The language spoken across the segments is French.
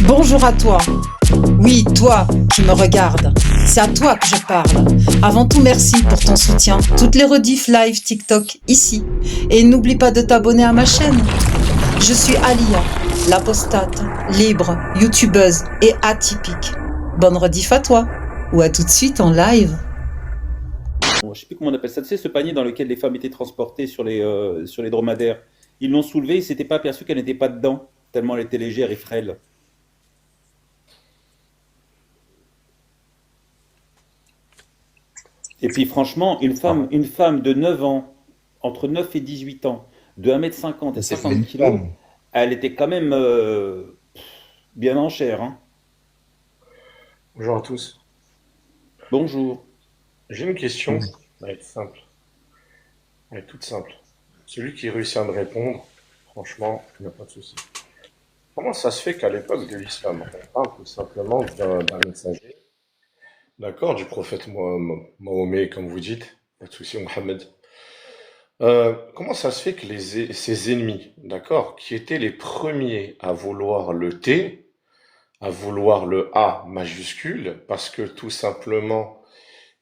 Bonjour à toi. Oui, toi qui me regardes. C'est à toi que je parle. Avant tout, merci pour ton soutien. Toutes les rediffs live TikTok ici. Et n'oublie pas de t'abonner à ma chaîne. Je suis Alia, l'apostate, libre, youtubeuse et atypique. Bonne rediff à toi. Ou à tout de suite en live. Bon, je sais plus comment on appelle ça, tu sais, ce panier dans lequel les femmes étaient transportées sur les dromadaires. Ils l'ont soulevé, ils s'étaient pas aperçus qu'elle n'était pas dedans, tellement elle était légère et frêle. Et puis franchement, une femme de 9 ans, entre 9 et 18 ans, de 1,50 m et Ça fait 60 une kilos, femme. elle était quand même bien en chair, hein. Bonjour à tous. Bonjour. J'ai une question. Elle va être simple. Elle est toute simple. Celui qui réussit à me répondre, franchement, il n'y a pas de souci. Comment ça se fait qu'à l'époque de l'islam, on parle tout simplement d'un messager, d'accord, du prophète Mahomet, comme vous dites, pas de souci, Mohammed. Comment ça se fait que ses ennemis, d'accord, qui étaient les premiers à vouloir le T, à vouloir le A majuscule, parce que tout simplement,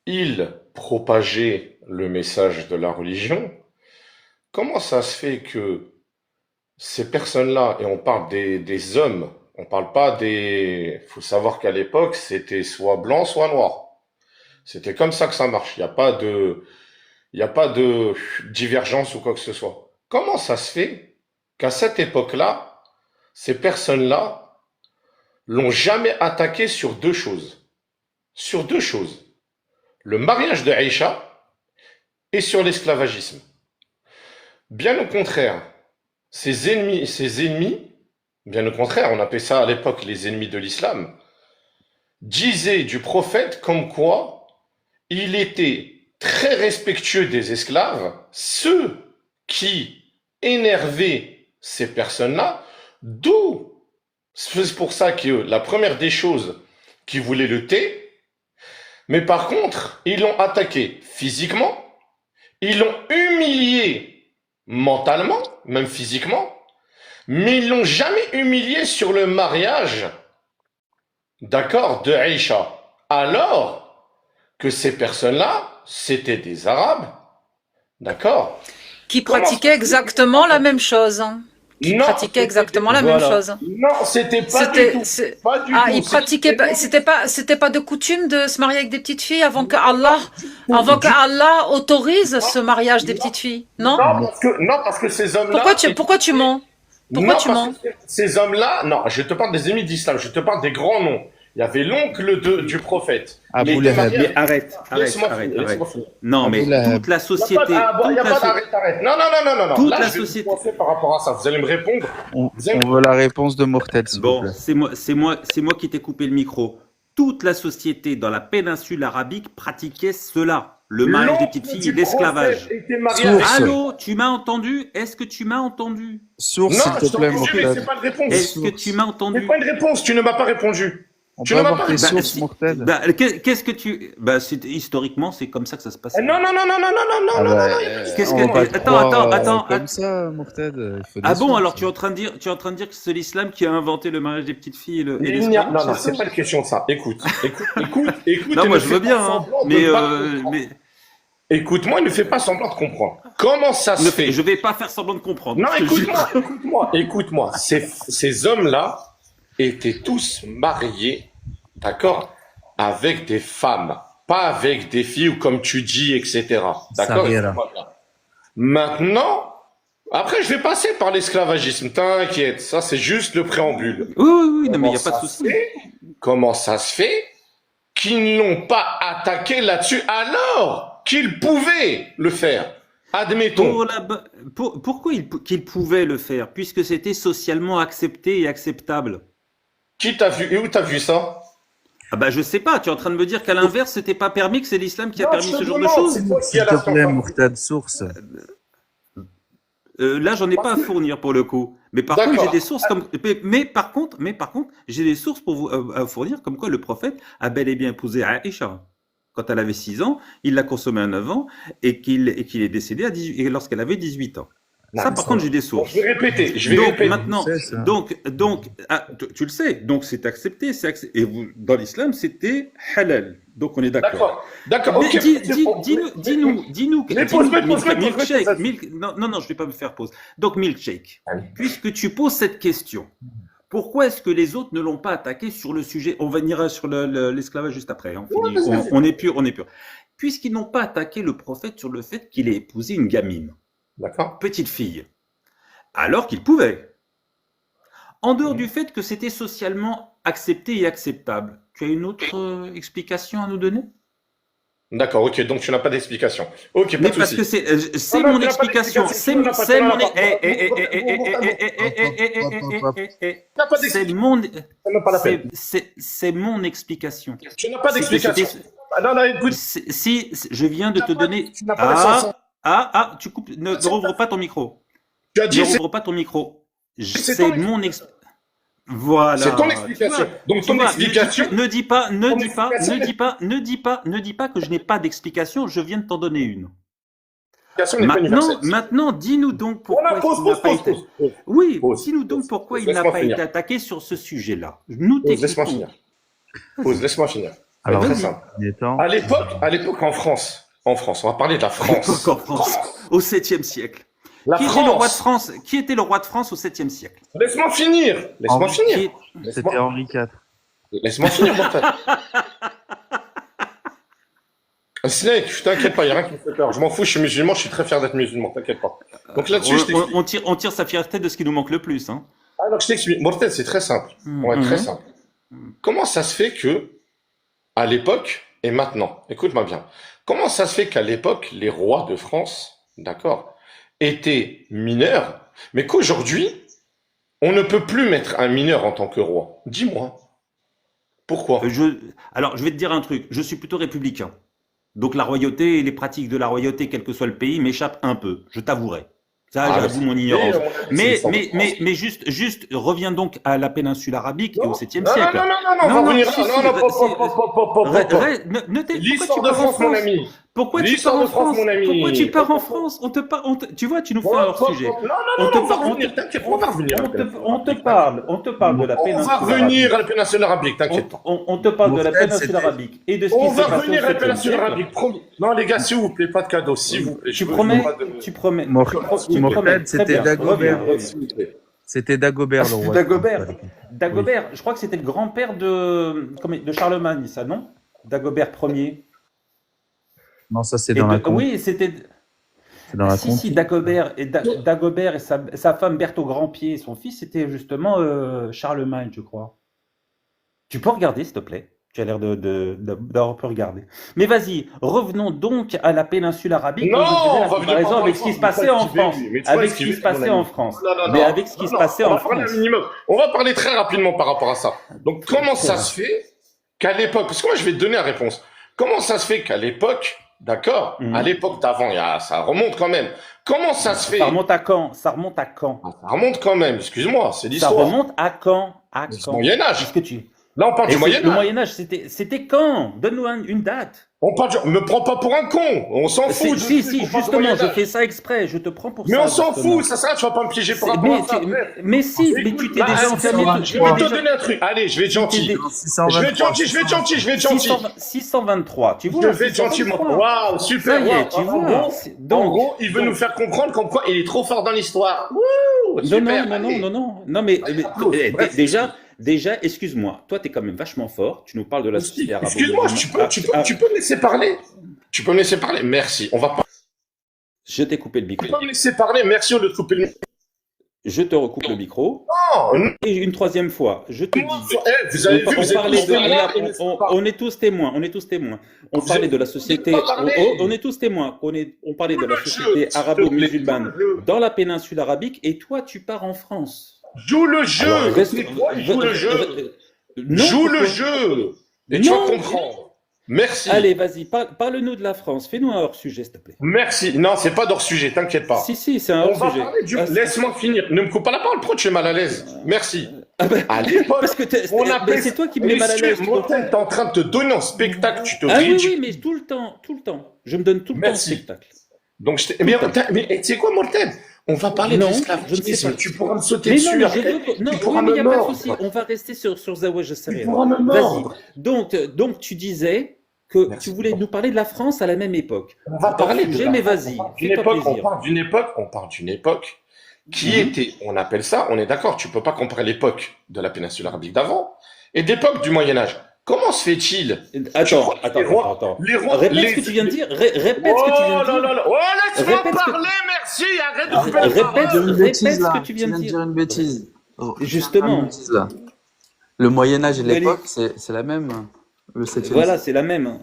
ils propageaient le message de la religion, comment ça se fait que ces personnes-là, et on parle des hommes, on parle pas des... Faut savoir qu'à l'époque, c'était soit blanc, soit noir. C'était comme ça que ça marche. Il y a pas de divergence ou quoi que ce soit. Comment ça se fait qu'à cette époque-là, ces personnes-là l'ont jamais attaqué sur deux choses? Sur deux choses. Le mariage de Aïcha et sur l'esclavagisme. Bien au contraire, ses ennemis, bien au contraire, on appelait ça à l'époque les ennemis de l'islam, disaient du prophète comme quoi il était très respectueux des esclaves, ceux qui énervaient ces personnes-là, d'où c'est pour ça que la première des choses qui voulait le thé, mais par contre, ils l'ont attaqué physiquement, ils l'ont humilié mentalement, même physiquement, mais ils l'ont jamais humilié sur le mariage, d'accord, de Aïcha. Alors que ces personnes-là, c'était des Arabes, d'accord? Qui Comment ça pratiquait se fait que- exactement la même chose. Qui Non, pratiquait exactement la même Voilà. chose. non, c'était pas du C'était, tout. c'est- Pas du ah, tout. il pratiquait pas, c'était pas de coutume de se marier avec des petites filles avant que Allah autorise ce mariage des petites filles, non? Non, parce que ces hommes-là. Pourquoi tu mens? Pourquoi Non, tu parce mens? que ces hommes-là, non, je te parle des ennemis d'islam, je te parle des grands noms. Il y avait l'oncle du prophète. Abu Il était Lahab. marié Mais avec- arrête. Laisse-moi finir. Non, mais Abu Lahab. toute la Il n'y société, a pas d'arrête. Non, non, non, non, non. toute Là, la je vais société. commencer par rapport à ça. Vous allez me répondre. On Vous allez me- veut la réponse de Mortel, s'il vous Bon, plaît. c'est moi qui t'ai coupé le micro. Toute la société dans la péninsule arabique pratiquait cela. Le mariage des petites L'oncle filles et du l'esclavage. prophète était marié avec- Source. Allô, tu m'as entendu? Est-ce que tu m'as entendu? Source, Non, s'il je te t'en plaît, prie, mais c'est Mortel. pas de réponse. Est-ce que tu m'as C'est entendu? pas une réponse. Tu ne m'as pas répondu. On Tu peut ne m'as avoir pas tes répondu. sources, Mortel? Qu'est-ce que tu... historiquement, c'est comme ça que ça se passe. Non, non, non, non, non, non, non, Ah non, bah, non, non. Qu'est-ce on que- va pas te attends, croire, attends, comme attends. ça, Mortel. Il faut des Ah bon, sources. alors tu es en train de dire que c'est l'islam qui a inventé le mariage des petites filles et Il n'y a... l'esclavage, Non, non, c'est ça? c'est pas une question de ça. Écoute. Écoute. Non, et moi ne je fais veux pas bien, hein. semblant de Mais, ne pas comprendre. mais Écoute-moi, ne fais pas semblant de comprendre. Comment ça se fait? je vais pas faire semblant de comprendre. Non, je te jure. écoute-moi. Ces hommes-là étaient tous mariés, d'accord, avec des femmes, pas avec des filles ou comme tu dis, etc. D'accord? Sarira. Maintenant, après, je vais passer par l'esclavagisme. T'inquiète, ça c'est juste le préambule. Oui, non, mais il n'y a pas de Comment ça souci. se fait Comment ça se fait qu'ils n'ont pas attaqué là-dessus alors qu'ils pouvaient le faire? Admettons. Pourquoi qu'il pouvait le faire? Puisque c'était socialement accepté et acceptable. Qui t'a vu et où t'as vu ça? Ah bah je sais pas, tu es en train de me dire qu'à l'inverse, c'était pas permis, que c'est l'islam qui a Non, permis je te ce genre de demande, choses? c'est toi qui S'il as la te plaît, science. Mortel, source. Là, j'en ai pas à fournir pour le coup. Mais par contre, D'accord. j'ai des sources comme. Mais par contre, j'ai des sources pour vous à fournir comme quoi le prophète a bel et bien épousé Aïcha. Quand elle avait 6 ans, il l'a consommée à 9 ans et qu'il est décédé et lorsqu'elle avait 18 ans. Non, Ça, par contre, j'ai des bon, sources. je vais répéter. Je vais Donc répéter. maintenant, C'est ça. tu le sais, donc c'est accepté, et vous, dans l'islam, c'était halal. Donc on est d'accord. D'accord. Mais Ok. dis-nous, Mais pose, milkshake, non, je vais pas me faire pause. Donc milkshake, Allez. puisque tu poses cette question, pourquoi est-ce que les autres ne l'ont pas attaqué sur le sujet? On va venir sur l'esclavage juste après. Hein. Ouais, vas-y. On est pur. Puisqu'ils n'ont pas attaqué le prophète sur le fait qu'il ait épousé une gamine, D'accord. petite fille, alors qu'il pouvait. En dehors du fait que c'était socialement accepté et acceptable, tu as une autre explication à nous donner? D'accord. Ok. Donc tu n'as pas d'explication. Ok. Pas Mais de parce souci. que c'est Non, mon tu n'as pas explication, d'explication, tu n'as pas- c'est tu n'as mon pas- Tu n'as pas d'explication. C'est même pas la peine. c'est mon explication. Tu n'as pas d'explication. Ah, non, écoute. Si je viens de te donner Tu n'as pas la sens. tu coupes, ne rouvre pas ton micro. Tu as dit Ne c'est rouvre pas ton micro. C'est C'est ton mon explication. Voilà. c'est ton explication. Donc Tu ton vois, explication. ne dis pas que je n'ai pas d'explication, je viens de t'en donner une. L'explication n'est pas universelle. Maintenant, dis-nous donc pourquoi Voilà, pause, il n'a pause, pas pause, été. pause, pause. Oui, Pause, dis-nous donc pause, pourquoi pause. il n'a Laisse-moi pas finir. été attaqué sur ce sujet-là. Nous Pause, laisse-moi t'écoutons. finir. Pause, laisse-moi finir. Alors, Très vas-y. simple. il est temps. À l'époque en France, on va parler de la France. En France, au 7e siècle. La Qui était le roi de France. France? Qui était le roi de France au 7e siècle? Laisse-moi finir. Laisse-moi Henri- finir. Qui- C'était Laisse-moi Henri IV. laisse-moi finir, mon frère. Snake, je t'inquiète pas, il n'y a rien qui me fait peur. Je m'en fous, je suis musulman, je suis très fier d'être musulman, t'inquiète pas. Donc là-dessus, je t'explique. on tire sa fierté de ce qui nous manque le plus. Hein. Alors, je t'explique. Mortel, c'est très simple. Ouais, très simple. Comment ça se fait que, à l'époque et maintenant, écoute-moi bien, comment ça se fait qu'à l'époque, les rois de France, d'accord, étaient mineurs, mais qu'aujourd'hui, on ne peut plus mettre un mineur en tant que roi? Dis-moi. Pourquoi? Alors, je vais te dire un truc. Je suis plutôt républicain. Donc, la royauté et les pratiques de la royauté, quel que soit le pays, m'échappent un peu. Je t'avouerai. Ça, j'avoue mon ignorance. Mais juste, reviens donc à la péninsule arabique et au 7e siècle. Non, on va revenir. si, L'histoire de France, mon ami. Pourquoi tu L'histoire pars en de France, France? mon ami. Pourquoi tu pars en France? Tu vois, tu nous fais un hors-sujet. Non, on va revenir, t'inquiète, on va revenir. On te parle de la On péninsule va arabique. revenir à la péninsule arabique, t'inquiète pas. On te parle de la Mortel, péninsule c'était- arabique et de ce qui On s'est va passé au revenir à la 7e péninsule siècle. arabique, promis. Non, les gars, s'il vous plaît, pas de cadeaux, s'il vous plaît. Tu promets? Tu promets. Mortel, Très c'était bien. Dagobert. Reviens. S'il vous plaît. C'était Dagobert, le roi. Dagobert, je crois que c'était le grand-père de Charlemagne, ça, non? Dagobert Ier. Non, ça, c'est Et dans la conte. oui, c'était. C'est dans la Si, conte. si, Dagobert et sa femme Berthe au Grand-Pied, son fils, c'était justement Charlemagne, je crois. Tu peux regarder, s'il te plaît? Tu as l'air d'avoir pu regarder. Mais vas-y, revenons donc à la péninsule arabique. Non, Donc, je dirais on la va venir comparaison par avec rapport ce qui à se passait en France. Avec ce qui se passait en France. Mais avec ce qui se passait on en va parler France. un minimum. On va parler très rapidement par rapport à ça. Donc, comment ça se fait qu'à l'époque, parce que moi, je vais te donner la réponse. Comment ça se fait qu'à l'époque, d'accord, à l'époque d'avant, ça remonte quand même. Comment ça se fait? Ça remonte à quand? Ça remonte à quand? Ça remonte quand même, excuse-moi, c'est Ça l'histoire. remonte à quand? À C'est quand? le Moyen-Âge. Qu'est-ce que tu... Là, on parle Et du Moyen-Âge. Le Moyen-Âge, c'était quand? Donne-nous une date. On parle me prends pas pour un con. On s'en fout. Si, on parle du justement, je Moyen-Âge. fais ça exprès. Je te prends pour Mais ça. on s'en justement. fout, ça sert à rien, tu vas pas me piéger par rapport Mais, à ça. mais si, mais tu t'es déjà enfermé. Je vais te donner un truc. Allez, je vais être gentil. Je vais être gentil. 623, tu vois. Je vais être gentil, mon. 623. Waouh, super. Ça y est, tu vois. En gros, il veut nous faire comprendre comme quoi il est trop fort dans l'histoire. Wouh, super. Non, mais déjà, excuse-moi. Toi, t'es quand même vachement fort. Tu nous parles de la société arabe. Excuse-moi, tu peux me laisser parler. Tu peux me laisser parler. Merci. On va pas. Je t'ai coupé le micro. Tu peux me laisser parler. Merci au lieu de couper le micro. Je te recoupe le micro. Non. Et une troisième fois, je te dis. Vous avez vu, vous êtes tous témoins. On est tous témoins. On parlait de la société. On est tous témoins. On parlait de la société arabo-musulmane dans la péninsule arabique. Et toi, tu pars en France. Joue le jeu. Alors, Joue le jeu. Non, Joue le jeu. Et tu vas comprendre. Merci. Allez, vas-y, parle-nous de la France. Fais-nous un hors-sujet, s'il te plaît. Merci. Non, c'est pas d'hors sujet, t'inquiète pas. Si, c'est un On va hors-sujet. parler du. Laisse-moi finir. Ne me coupe pas la parole. Pourquoi tu es mal à l'aise? Merci. À l'époque, Parce que c'est toi qui me mets mal à l'aise. T'es en train de te donner en spectacle. Tu te Ah oui, ridiculises. mais tout le temps. Je me donne tout le temps en Merci. spectacle. Donc, mais tu sais quoi, Morten? On va parler Non, d'esclavagisme. je ne sais pas. Tu pourras me sauter Mais non, dessus mais après. non, Tu pourras oui, mais il me n'y a pas de mordre. souci. On va rester sur Zawaj Tu Sarel. pourras me Vas-y. mordre. Donc, tu disais que Merci. tu voulais nous parler de la France à la même époque. On va Hors parler de sujet, la mais France. vas-y, On parle d'une fais-toi époque, plaisir. on parle d'une époque qui Mhm. était, on appelle ça, on est d'accord, tu peux pas comparer l'époque de la péninsule arabique d'avant et d'époque du Moyen-Âge. Comment se fait-il? Attends. Les rois. Répète ce que tu viens de dire. Répète ce que tu viens de dire. Oh, laisse-moi Répète ce que- parler, merci, arrête de couper la Répète, parole. répète ce que tu viens de dire. une bêtise. Oh, Justement. une bêtise, là. Le Moyen-Âge et Allez. l'époque, c'est la même. Le 7e Voilà, c'est la même.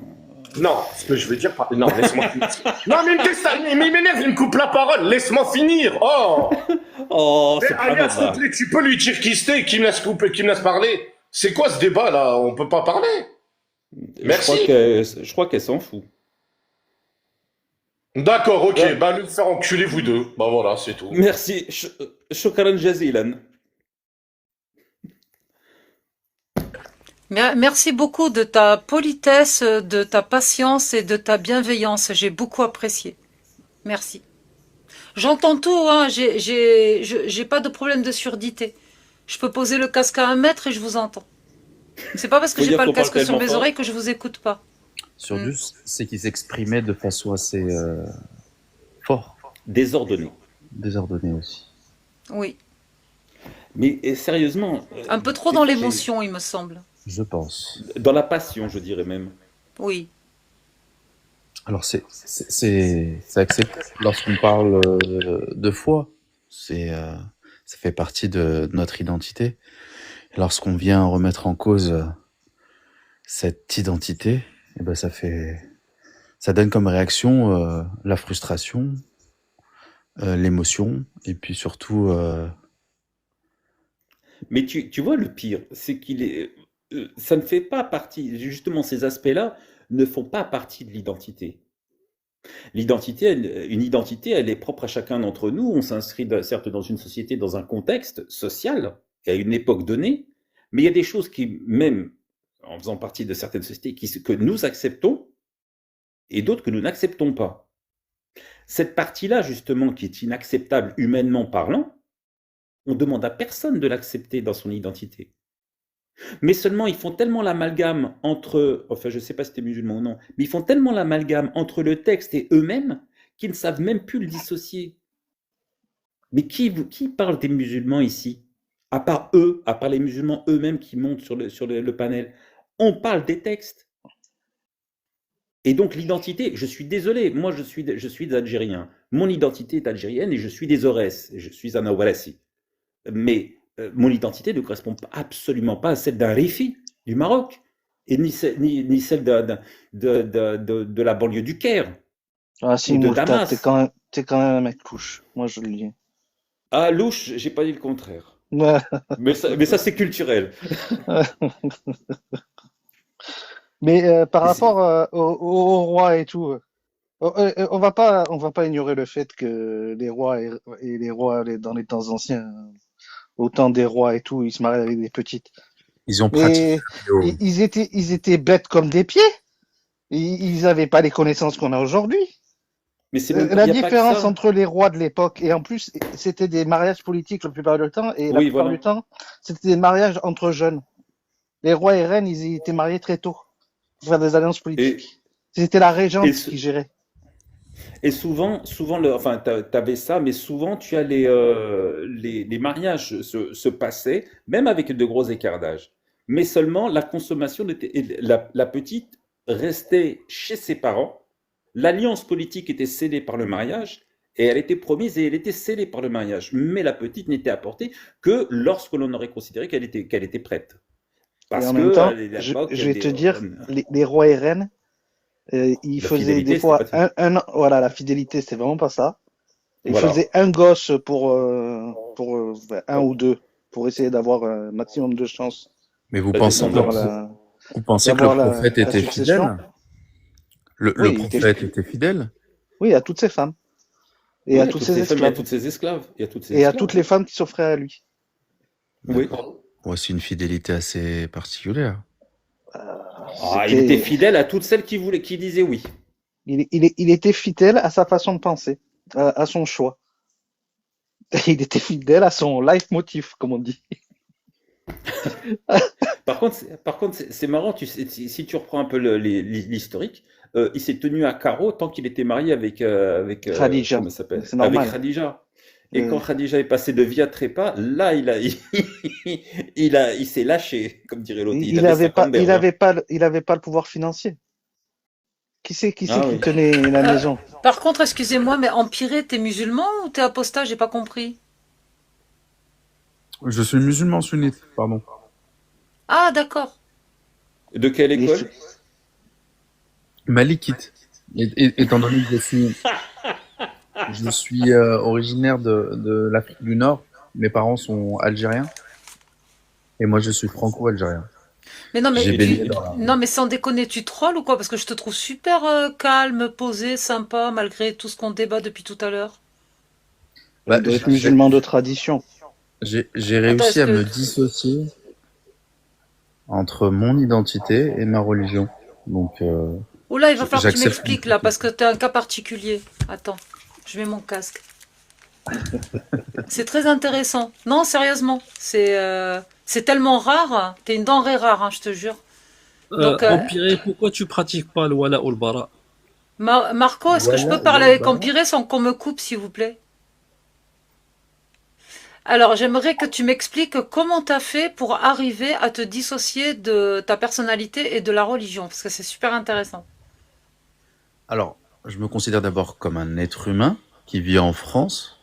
Non, ce que je veux dire, non, laisse-moi finir. Non, mais il m'énerve, il me coupe la parole, laisse-moi finir. Oh! Oh, Mais c'est pas Aya, s'il te normal. plaît, tu peux lui dire qui c'était, qui me laisse couper, qui me laisse parler. C'est quoi ce débat là? On peut pas parler. Merci. Je crois qu'elle s'en fout. D'accord, ok, Ouais. bah le faire enculer vous deux. Bah voilà, c'est tout. Merci. Shukran jazilan. Merci beaucoup de ta politesse, de ta patience et de ta bienveillance. J'ai beaucoup apprécié. Merci. J'entends tout, hein. J'ai pas de problème de surdité. Je peux poser le casque à 1 mètre et je vous entends. C'est pas parce que Faut j'ai dire pas le qu'on parle casque sur tellement mes fort. oreilles que je vous écoute pas. Surtout, c'est qu'il s'exprimait de façon assez fort, Désordonné. désordonnée aussi. Oui. Mais sérieusement. Un peu trop dans l'émotion, il me semble. Je pense. Dans la passion, je dirais même. Oui. Alors c'est acceptable lorsqu'on parle de foi. Ça fait partie de notre identité. Et lorsqu'on vient remettre en cause cette identité, eh ben ça donne comme réaction la frustration, l'émotion, et puis surtout Mais tu vois, le pire, c'est ça ne fait pas partie, justement, ces aspects-là ne font pas partie de l'identité. Une identité, elle est propre à chacun d'entre nous. On s'inscrit certes dans une société, dans un contexte social, et à une époque donnée, mais il y a des choses qui, même en faisant partie de certaines sociétés, que nous acceptons et d'autres que nous n'acceptons pas. Cette partie-là, justement, qui est inacceptable humainement parlant, on demande à personne de l'accepter dans son identité. Mais seulement, ils font tellement l'amalgame entre, enfin, je ne sais pas si t'es musulman ou non, mais ils font tellement l'amalgame entre le texte et eux-mêmes qu'ils ne savent même plus le dissocier. Mais qui parle des musulmans ici? À part eux, à part les musulmans eux-mêmes qui montent sur le panel. On parle des textes. Et donc l'identité, je suis désolé, moi je suis algérien. Mon identité est algérienne et je suis des Aurès, je suis un Awarassi. Mais mon identité ne correspond absolument pas à celle d'un Rifi du Maroc, et ni celle de la banlieue du Caire, Ah si, ou de Mourtad, Damas. t'es quand même un mec louche. Moi, je le dis. Ah, louche, j'ai pas dit le contraire. Ouais. Mais ça c'est culturel. Mais par Mais c'est- rapport au roi et tout, on va pas ignorer le fait que les rois et les rois dans les temps anciens, au temps des rois et tout, ils se mariaient avec des petites. ils ont pratiqué. Mais ils étaient bêtes comme des pieds. Ils avaient pas les connaissances qu'on a aujourd'hui. Mais c'est même La il y a pas que différence ça. entre les rois de l'époque, et en plus, c'était des mariages politiques la plupart du temps, et la Oui, plupart voilà. du temps, c'était des mariages entre jeunes. Les rois et reines, ils étaient mariés très tôt pour faire des alliances politiques. C'était la régente et qui gérait. Et souvent, enfin, t'avais ça, mais souvent, tu as les mariages se passaient, même avec de gros écarts d'âge. Mais seulement, la consommation la petite restait chez ses parents. L'alliance politique était scellée par le mariage, et elle était promise et elle était scellée par le mariage. Mais la petite n'était apportée que lorsque l'on aurait considéré qu'elle était prête. Et Parce en que même temps, à l'époque, je vais te dire, les rois et reines, ils la faisaient fidélité, des fois c'était pas tout. voilà, la fidélité, c'est vraiment pas ça. Ils Voilà. faisaient un gosse pour un ou deux, pour essayer d'avoir un maximum de chances Mais vous Bah, pensez, d'avoir vous pensez que le d'avoir prophète la était succession. fidèle? Le Oui, il était prophète était fidèle? Oui, à toutes ces femmes. Et Oui, à à toutes toutes ces ces femmes, il y a esclaves. toutes ces esclaves. Il y a toutes ces Et à esclaves. toutes les femmes qui s'offraient à lui. Oui. Ouais, c'est une fidélité assez particulière. Ah, il était fidèle à toutes celles qui disaient oui. Il était fidèle à sa façon de penser, à son choix. il était fidèle à son leitmotiv, comme on dit. Par contre, c'est marrant, tu sais, si tu reprends un peu l'historique, il s'est tenu à carreau tant qu'il était marié Khadija, comment ça s'appelle? c'est Avec normal. Khadija. Et quand Euh, Khadija est passé de Via Trepa, là, il s'est lâché, comme dirait l'autre. Il il avait avait pas, 50 berges, hein. il avait pas le pouvoir financier. Qui c'est Ah qui oui. tenait la maison? Par contre, excusez-moi, mais Empiré, t'es musulman ou t'es apostat? J'ai pas compris. Je suis musulman sunnite, pardon. Ah, d'accord. De quelle Il école? est- Malikite. Étant donné que je suis originaire de l'Afrique du Nord, mes parents sont algériens et moi je suis franco-algérien. Mais non, J'ai mais Et tu, baigné et dans tu- la... non, mais sans déconner, tu trolles ou quoi? Parce que je te trouve super calme, posé, sympa, malgré tout ce qu'on débat depuis tout à l'heure. Bah, il doit être musulman de tradition. j'ai Attends, réussi est-ce à que... me dissocier entre mon identité et ma religion. Donc, Oula, il va falloir que tu j'accepte une m'expliques là, parce critique. que t'es un cas particulier. Attends, je mets mon casque. C'est très intéressant. Non, sérieusement, c'est tellement rare. T'es une denrée rare, hein, je te jure. Donc, Empiré, pourquoi tu pratiques pas le wala ou le bara? Marco, est-ce que je Voilà, peux parler ouais, avec bah. Empiré sans qu'on me coupe, s'il vous plaît? Alors, j'aimerais que tu m'expliques comment t'as fait pour arriver à te dissocier de ta personnalité et de la religion, parce que c'est super intéressant. Alors, je me considère d'abord comme un être humain qui vit en France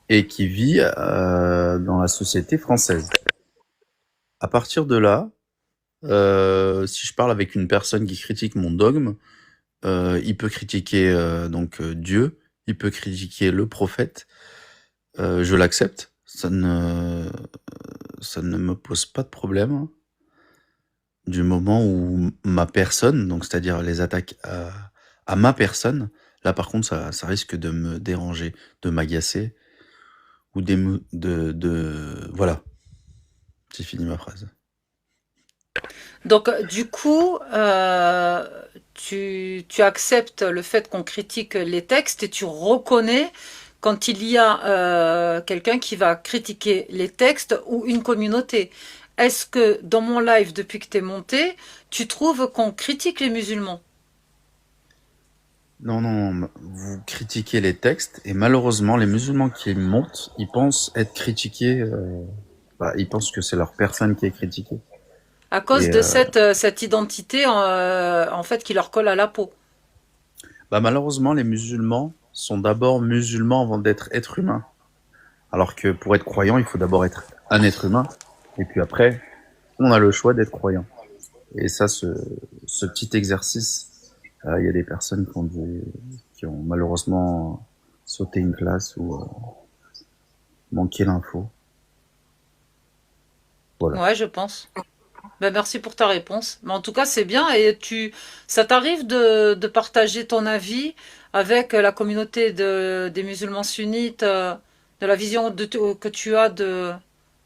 et qui vit dans la société française. À partir de là, si je parle avec une personne qui critique mon dogme, il peut critiquer Dieu, il peut critiquer le prophète, je l'accepte, ça ne me pose pas de problème, hein, du moment où ma personne, donc c'est-à-dire les attaques à ma personne, là par contre ça risque de me déranger, de m'agacer ou voilà, j'ai fini ma phrase. Donc, du coup, tu acceptes le fait qu'on critique les textes et tu reconnais quand il y a quelqu'un qui va critiquer les textes ou une communauté. Est-ce que dans mon live, depuis que t'es monté, tu trouves qu'on critique les musulmans? Non, non, vous critiquez les textes et malheureusement les musulmans qui montent, ils pensent être critiqués, ils pensent que c'est leur personne qui est critiquée. À cause Et de cette identité en fait qui leur colle à la peau. malheureusement les musulmans sont d'abord musulmans avant d'être êtres humains. Alors que pour être croyant, il faut d'abord être un être humain et puis après, on a le choix d'être croyant. Et ça, ce petit exercice, il y a des personnes qui ont malheureusement sauté une classe ou manqué l'info. Voilà. Ouais, je pense. Ben, merci pour ta réponse. Mais en tout cas, c'est bien. Et ça t'arrive de partager ton avis avec la communauté des musulmans sunnites, de la vision que tu as de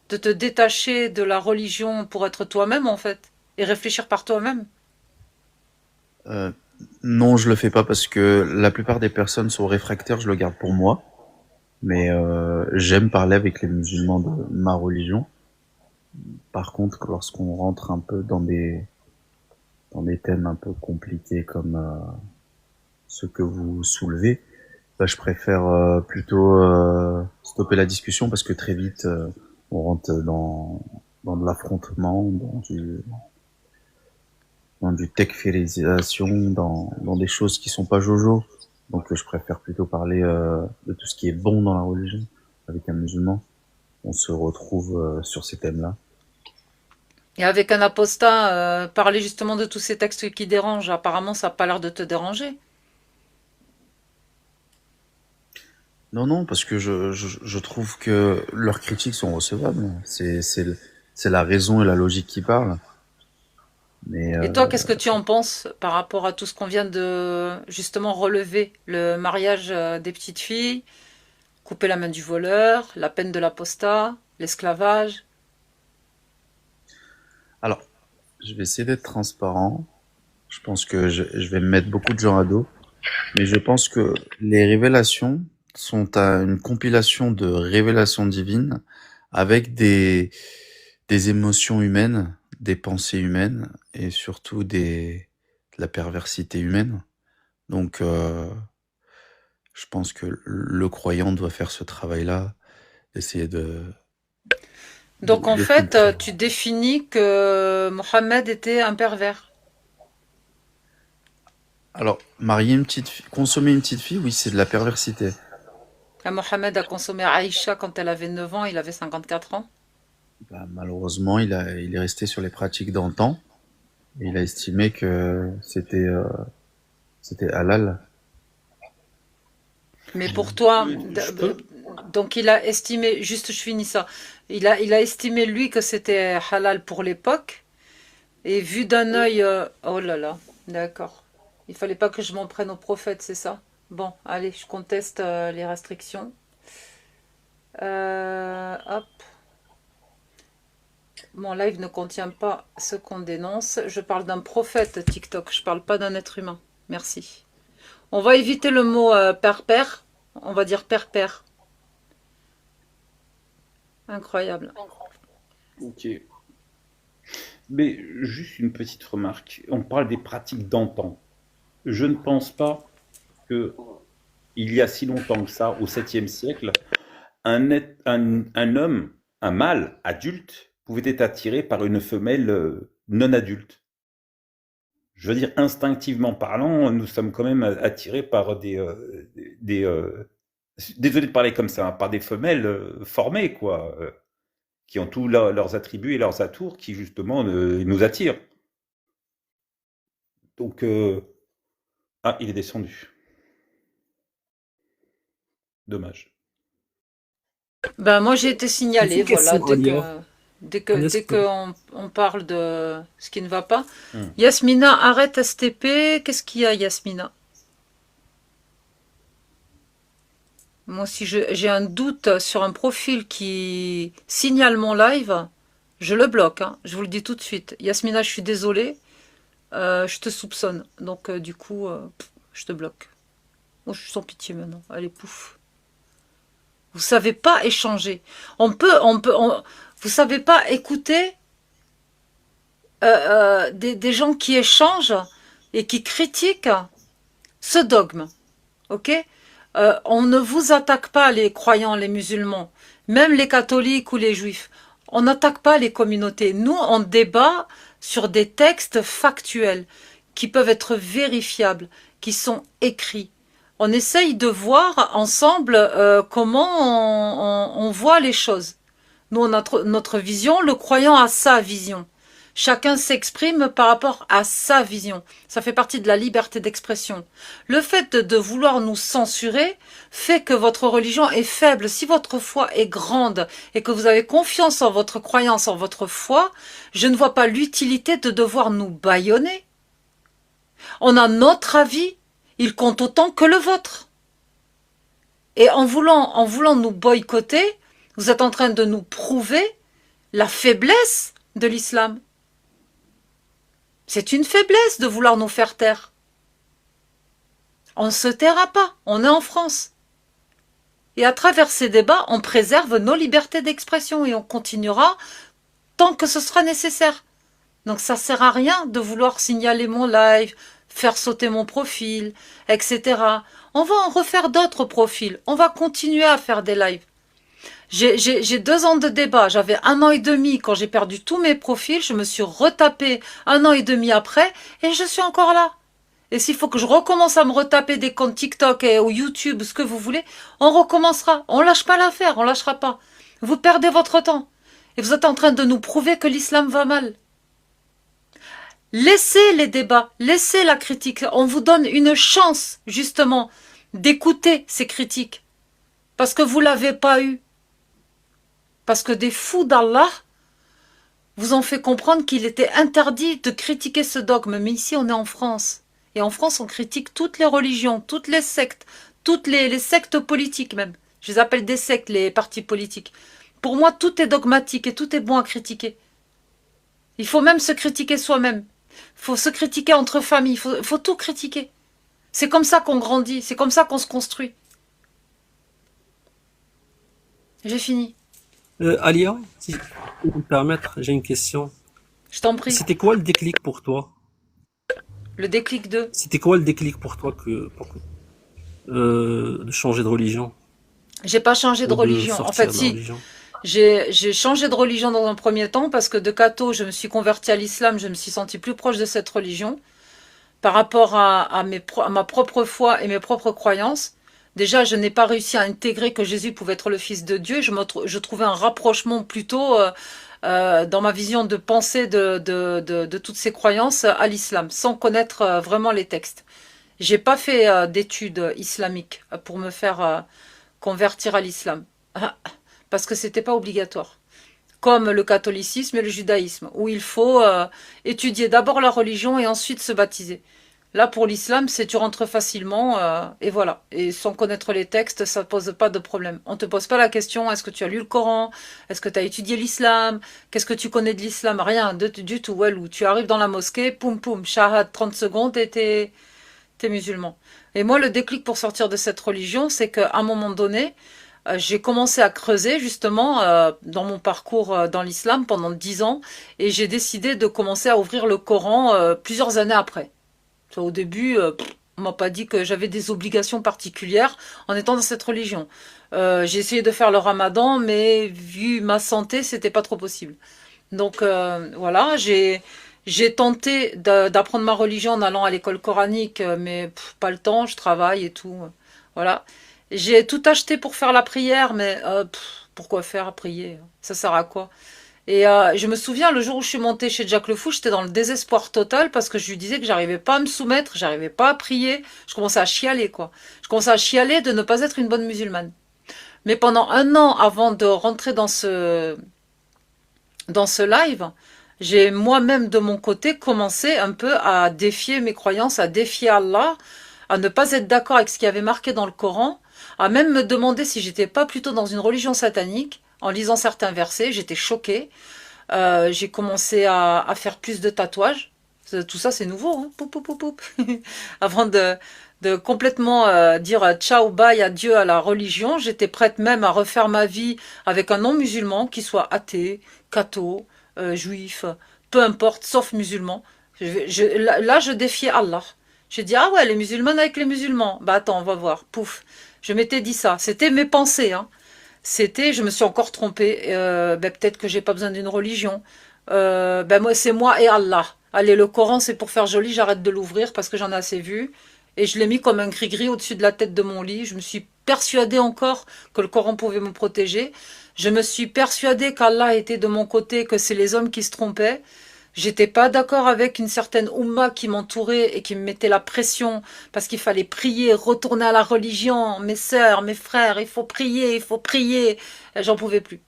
te détacher de la religion pour être toi-même, en fait, et réfléchir par toi-même. Euh, non, je le fais pas parce que la plupart des personnes sont réfractaires, je le garde pour moi. Mais j'aime parler avec les musulmans de ma religion. Par contre, lorsqu'on rentre un peu dans des thèmes un peu compliqués comme ceux que vous soulevez, je préfère plutôt stopper la discussion parce que très vite on rentre dans de l'affrontement, dans du tekfirisation, dans des choses qui sont pas jojo. Donc je préfère plutôt parler de tout ce qui est bon dans la religion avec un musulman. On se retrouve sur ces thèmes-là. Et avec un apostat, parler justement de tous ces textes qui dérangent, apparemment, ça n'a pas l'air de te déranger. Non, non, parce que je trouve que leurs critiques sont recevables. C'est la raison et la logique qui parlent. Mais Et toi, qu'est-ce que tu en penses par rapport à tout ce qu'on vient de justement relever? Le mariage des petites filles, couper la main du voleur, la peine de l'apostat, l'esclavage. alors, je vais essayer d'être transparent. Je pense que je vais me mettre beaucoup de gens à dos. Mais je pense que les révélations sont une compilation de révélations divines avec des émotions humaines, des pensées humaines et surtout de la perversité humaine. Donc, je pense que le croyant doit faire ce travail-là, essayer Donc en de fait, filtrer. tu définis que Mohammed était un pervers. Alors, marier une petite fille, consommer une petite fille, oui, c'est de la perversité. Ah, Mohammed a consommé Aïcha quand elle avait 9 ans, il avait 54 ans. Bah, malheureusement, il est resté sur les pratiques d'antan. Et il a estimé que c'était halal. Mais pour toi, Je peux? donc il a estimé, juste je finis ça, il a estimé lui que c'était halal pour l'époque, et vu d'un œil, oh là là, d'accord. Il fallait pas que je m'en prenne au prophète, c'est ça? Bon, allez, je conteste les restrictions. Hop. Mon live ne contient pas ce qu'on dénonce. Je parle d'un prophète TikTok, je parle pas d'un être humain. Merci. On va éviter le mot perpère. On va dire perpère. Incroyable. Ok. Mais juste une petite remarque. On parle des pratiques d'antan. Je ne pense pas que il y a si longtemps que ça, au 7e siècle, un homme, un mâle adulte, pouvait être attiré par une femelle non adulte. Je veux dire, instinctivement parlant, nous sommes quand même attirés par désolé de parler comme ça, hein, par des femelles formées, quoi, qui ont tous leurs attributs et leurs atours qui, justement, nous attirent. Donc, ah, il est descendu. Dommage. Ben moi j'ai été C'est signalée, une voilà, question, Alia. dès N'est-ce pas? on parle de ce qui ne va pas. Hmm. Yasmina, arrête STP. Qu'est-ce qu'il y a, Yasmina? Moi, si j'ai un doute sur un profil qui signale mon live, je le bloque, hein. Je vous le dis tout de suite. Yasmina, je suis désolée, je te soupçonne. Donc, du coup, je te bloque. Moi, je suis sans pitié maintenant. Allez, pouf. Vous savez pas échanger. Vous savez pas écouter des gens qui échangent et qui critiquent ce dogme. Ok? On ne vous attaque pas, les croyants, les musulmans, même les catholiques ou les juifs. On n'attaque pas les communautés. Nous, on débat sur des textes factuels qui peuvent être vérifiables, qui sont écrits. On essaye de voir ensemble comment on voit les choses. Nous, on a notre vision, le croyant a sa vision. Chacun s'exprime par rapport à sa vision. Ça fait partie de la liberté d'expression. Le fait de vouloir nous censurer fait que votre religion est faible. Si votre foi est grande et que vous avez confiance en votre croyance, en votre foi, je ne vois pas l'utilité de devoir nous bâillonner. On a notre avis, il compte autant que le vôtre. Et en voulant nous boycotter, vous êtes en train de nous prouver la faiblesse de l'islam. C'est une faiblesse de vouloir nous faire taire. On ne se taira pas, on est en France. Et à travers ces débats, on préserve nos libertés d'expression et on continuera tant que ce sera nécessaire. Donc ça sert à rien de vouloir signaler mon live, faire sauter mon profil, etc. On va en refaire d'autres profils, on va continuer à faire des lives. J'ai 2 ans de débat, j'avais 1 an et demi quand j'ai perdu tous mes profils, je me suis retapé 1 an et demi après et je suis encore là. Et s'il faut que je recommence à me retaper des comptes TikTok ou YouTube, ce que vous voulez, on recommencera. On lâche pas l'affaire, on lâchera pas. Vous perdez votre temps. Et vous êtes en train de nous prouver que l'islam va mal. Laissez les débats, laissez la critique. On vous donne une chance, justement, d'écouter ces critiques. Parce que vous l'avez pas eu. Parce que des fous d'Allah vous ont fait comprendre qu'il était interdit de critiquer ce dogme. Mais ici, on est en France. Et en France, on critique toutes les religions, toutes les sectes, toutes les sectes politiques même. Je les appelle des sectes, les partis politiques. Pour moi, tout est dogmatique et tout est bon à critiquer. Il faut même se critiquer soi-même. Il faut se critiquer entre familles. Il faut tout critiquer. C'est comme ça qu'on grandit. C'est comme ça qu'on se construit. J'ai fini. Alia, si je peux me permettre, j'ai une question. Je t'en prie. C'était quoi le déclic pour toi? Le déclic de. C'était quoi le déclic pour toi de changer de religion J'ai pas changé de ou de religion. En sortir fait, de la si. religion? J'ai changé de religion dans un premier temps parce que de catho, je me suis convertie à l'islam, je me suis sentie plus proche de cette religion par rapport à ma propre foi et mes propres croyances. Déjà, je n'ai pas réussi à intégrer que Jésus pouvait être le Fils de Dieu. Je trouvais un rapprochement plutôt dans ma vision de pensée de toutes ces croyances à l'islam, sans connaître vraiment les textes. J'ai pas fait d'études islamiques pour me faire convertir à l'islam, parce que c'était pas obligatoire. Comme le catholicisme et le judaïsme, où il faut étudier d'abord la religion et ensuite se baptiser. Là, pour l'islam, c'est tu rentres facilement et voilà. Et sans connaître les textes, ça pose pas de problème. On te pose pas la question, est-ce que tu as lu le Coran? Est-ce que tu as étudié l'islam? Qu'est-ce que tu connais de l'islam? Rien du tout. Ou tu arrives dans la mosquée, poum poum, shahad, 30 secondes et t'es musulman. Et moi, le déclic pour sortir de cette religion, c'est qu'à un moment donné, j'ai commencé à creuser justement dans mon parcours dans l'islam pendant 10 ans et j'ai décidé de commencer à ouvrir le Coran plusieurs années après. Au début, on m'a pas dit que j'avais des obligations particulières en étant dans cette religion. J'ai essayé de faire le ramadan, mais vu ma santé, c'était pas trop possible. Donc voilà, j'ai tenté d'apprendre ma religion en allant à l'école coranique, mais pas le temps, je travaille et tout. Voilà. J'ai tout acheté pour faire la prière, mais pourquoi faire prier? Ça sert à quoi? Et je me souviens, le jour où je suis montée chez Jack le Fou, j'étais dans le désespoir total parce que je lui disais que j'arrivais pas à me soumettre, j'arrivais pas à prier. Je commençais à chialer, quoi. Je commençais à chialer de ne pas être une bonne musulmane. Mais pendant un an avant de rentrer dans ce live, j'ai moi-même de mon côté commencé un peu à défier mes croyances, à défier Allah, à ne pas être d'accord avec ce qui avait marqué dans le Coran, à même me demander si j'étais pas plutôt dans une religion satanique. En lisant certains versets, j'étais choquée. J'ai commencé à faire plus de tatouages. Tout ça, c'est nouveau. Hein. Poup, poup, poup, poup. Avant de complètement dire ciao, bye, adieu à la religion, j'étais prête même à refaire ma vie avec un non-musulman, qui soit athée, catho, juif, peu importe, sauf musulman. Là, je défiais Allah. J'ai dit, ah ouais, les musulmanes avec les musulmans. Bah attends, on va voir. Pouf. Je m'étais dit ça. C'était mes pensées, hein. Je me suis encore trompée. Peut-être que j'ai pas besoin d'une religion. Moi, c'est moi et Allah. Allez, le Coran, c'est pour faire joli. J'arrête de l'ouvrir parce que j'en ai assez vu. Et je l'ai mis comme un gris-gris au-dessus de la tête de mon lit. Je me suis persuadée encore que le Coran pouvait me protéger. Je me suis persuadée qu'Allah était de mon côté, que c'est les hommes qui se trompaient. J'étais pas d'accord avec une certaine Oumma qui m'entourait et qui me mettait la pression parce qu'il fallait prier, retourner à la religion, mes sœurs, mes frères, il faut prier, il faut prier. J'en pouvais plus.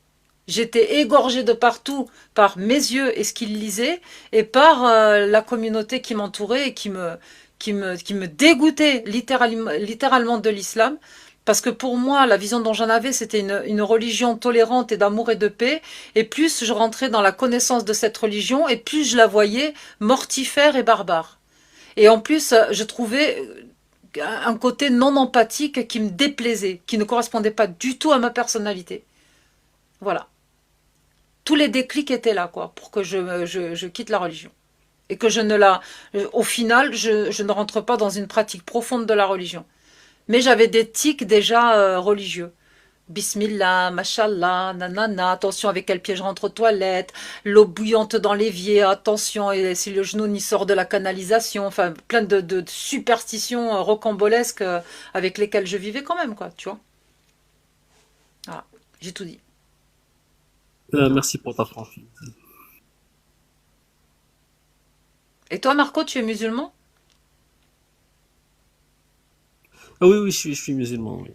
J'étais égorgée de partout par mes yeux et ce qu'ils lisaient et par la communauté qui m'entourait et qui me dégoûtait littéralement de l'islam. Parce que pour moi, la vision dont j'en avais, c'était une religion tolérante et d'amour et de paix. Et plus je rentrais dans la connaissance de cette religion, et plus je la voyais mortifère et barbare. Et en plus, je trouvais un côté non empathique qui me déplaisait, qui ne correspondait pas du tout à ma personnalité. Voilà. Tous les déclics étaient là, quoi, pour que je quitte la religion. Et que au final, je ne rentre pas dans une pratique profonde de la religion. Mais j'avais des tics déjà religieux. Bismillah, mashallah, nanana, attention avec quel pied je rentre aux toilettes, l'eau bouillante dans l'évier, attention, et si le genou n'y sort de la canalisation, enfin plein de superstitions rocambolesques avec lesquelles je vivais quand même, quoi, tu vois. Voilà, j'ai tout dit. Merci pour ta franchise. Et toi, Marco, tu es musulman? Ah oui, oui, je suis musulman, oui.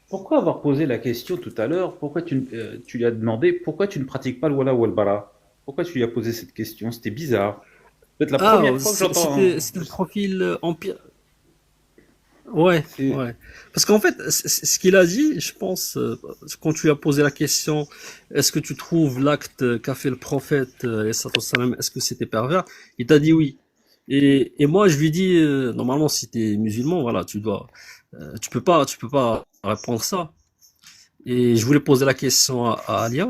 Pourquoi avoir posé la question tout à l'heure? Pourquoi tu lui as demandé pourquoi tu ne pratiques pas le wala ou le bara? Pourquoi tu lui as posé cette question? C'était bizarre. Peut-être la Ah, première fois que j'entends. c'était le profil empire. Ouais, C'est- ouais. Parce qu'en fait, ce qu'il a dit, je pense, quand tu lui as posé la question, est-ce que tu trouves l'acte qu'a fait le prophète, alayhi salatu wassalam, est-ce que c'était pervers? Il t'a dit oui. Et moi, je lui dis, normalement, si t'es musulman, voilà, tu peux pas répondre ça. Et je voulais poser la question à Alia,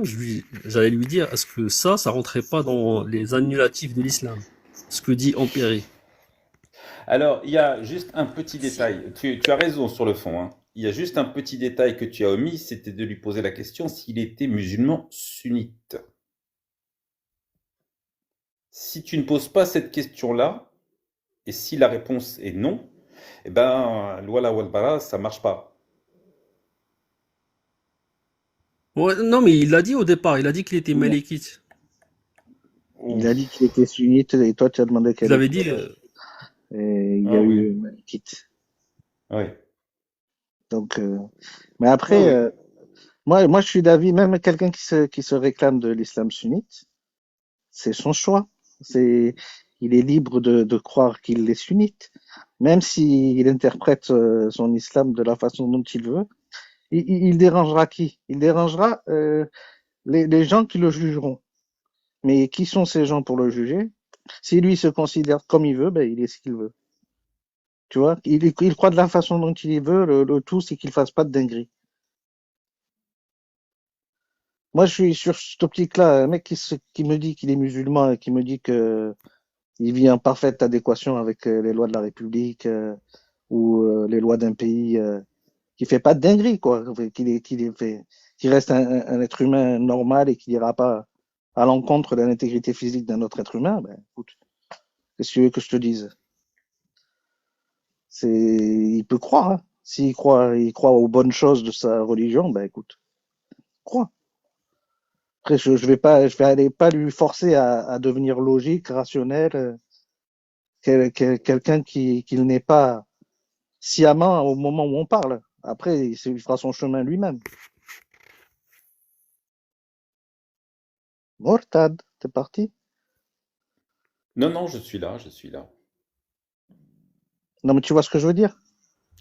j'allais lui dire, est-ce que ça rentrait pas dans les annulatifs de l'islam? Ce que dit Empéry. Alors, il y a juste un petit détail. Tu as raison sur le fond, hein. Il y a juste un petit détail que tu as omis, c'était de lui poser la question s'il était musulman sunnite. Si tu ne poses pas cette question-là, et si la réponse est non, eh ben, l'wala wal bara, ça marche pas. Ouais, non, mais il l'a dit au départ, il a dit qu'il était Il a, malékite. il a Ouf. dit qu'il était sunnite et toi tu as demandé Il quelle avait était. dit, Et il y a Ah oui, eu Malikite. oui. Donc, mais Ah après, oui. moi je suis d'avis, même quelqu'un qui se réclame de l'islam sunnite, c'est son choix. C'est, il est libre de croire qu'il est sunnite, même s'il interprète son islam de la façon dont il veut. Il dérangera qui? Il dérangera les gens qui le jugeront. Mais qui sont ces gens pour le juger? Si lui se considère comme il veut, ben il est ce qu'il veut. Tu vois, il croit de la façon dont il veut. Le tout, c'est qu'il fasse pas de dinguerie. Moi, je suis sur cette optique-là. Un mec qui me dit qu'il est musulman et qui me dit que il vit en parfaite adéquation avec les lois de la République ou les lois d'un pays qui fait pas de dinguerie, quoi. Qu'il reste un être humain normal et qui n'ira pas à l'encontre de l'intégrité physique d'un autre être humain. Ben, écoute, qu'est-ce que tu veux que je te dise? Il peut croire. Hein. Il croit aux bonnes choses de sa religion. Ben, écoute, crois. Après, je vais aller pas lui forcer à devenir logique, rationnel, quelqu'un qu'il n'est pas sciemment au moment où on parle. Après, il fera son chemin lui-même. Mortad, t'es parti? Non, non, je suis là, je suis là. Non, mais tu vois ce que je veux dire?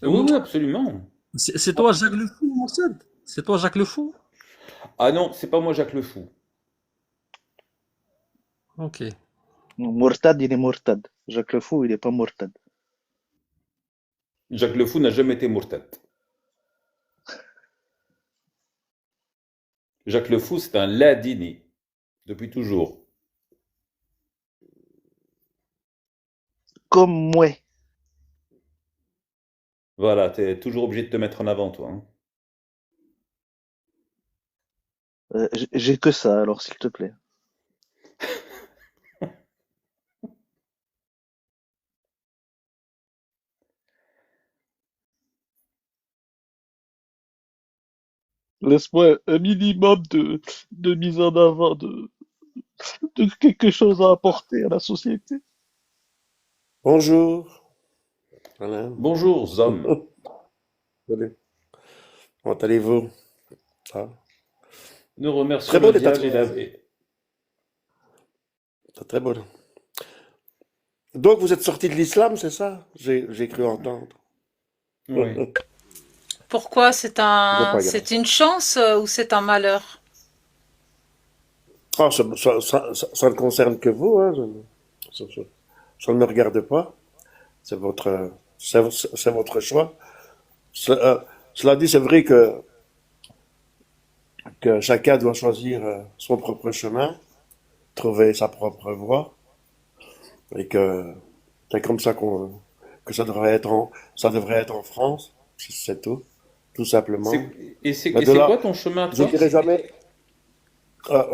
Oui, oui, absolument. c'est toi Jacques Le Fou, Morced? C'est toi Jacques Le Fou? Ah non, c'est pas moi Jacques le Fou. Ok. Mortad, il est mortad. Jacques le Fou, il est pas mortad. Jacques le Fou n'a jamais été mourtad. Jacques le Fou, c'est un ladini, depuis toujours. Comme moi. Voilà, t'es toujours obligé de te mettre en avant, toi, hein. J'ai que ça, alors s'il te plaît. Laisse-moi un minimum de mise en avant, de quelque chose à apporter à la société. Bonjour, Alain. Bonjour, Zom. Salut. Comment allez-vous? Ça va? Nous remercions Très beau le les diable et la... tatouages. C'est très beau. Donc vous êtes sorti de l'islam, c'est ça? J'ai cru entendre. Oui. Pourquoi C'est pas grave. c'est une chance ou c'est un malheur? Ah, ça ne concerne que vous, hein. Ça ne me regarde pas. C'est votre choix. Cela dit, c'est vrai que chacun doit choisir son propre chemin, trouver sa propre voie, et que c'est comme ça que ça devrait être en France, c'est tout simplement. Mais de C'est là, quoi ton chemin, je toi? dirais jamais.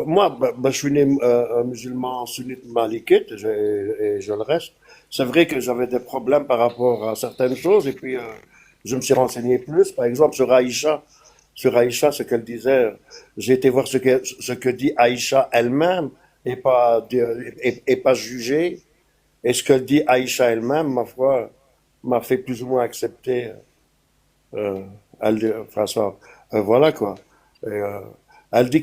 Moi, je suis né un musulman sunnite malikite et je le reste. C'est vrai que j'avais des problèmes par rapport à certaines choses et puis je me suis renseigné plus. Par exemple, sur Aïcha, ce qu'elle disait, j'ai été voir ce que dit Aïcha elle-même et pas juger. Et ce que dit Aïcha elle-même, ma foi, m'a fait plus ou moins accepter. Euh, enfin ça, voilà quoi. Et, elle dit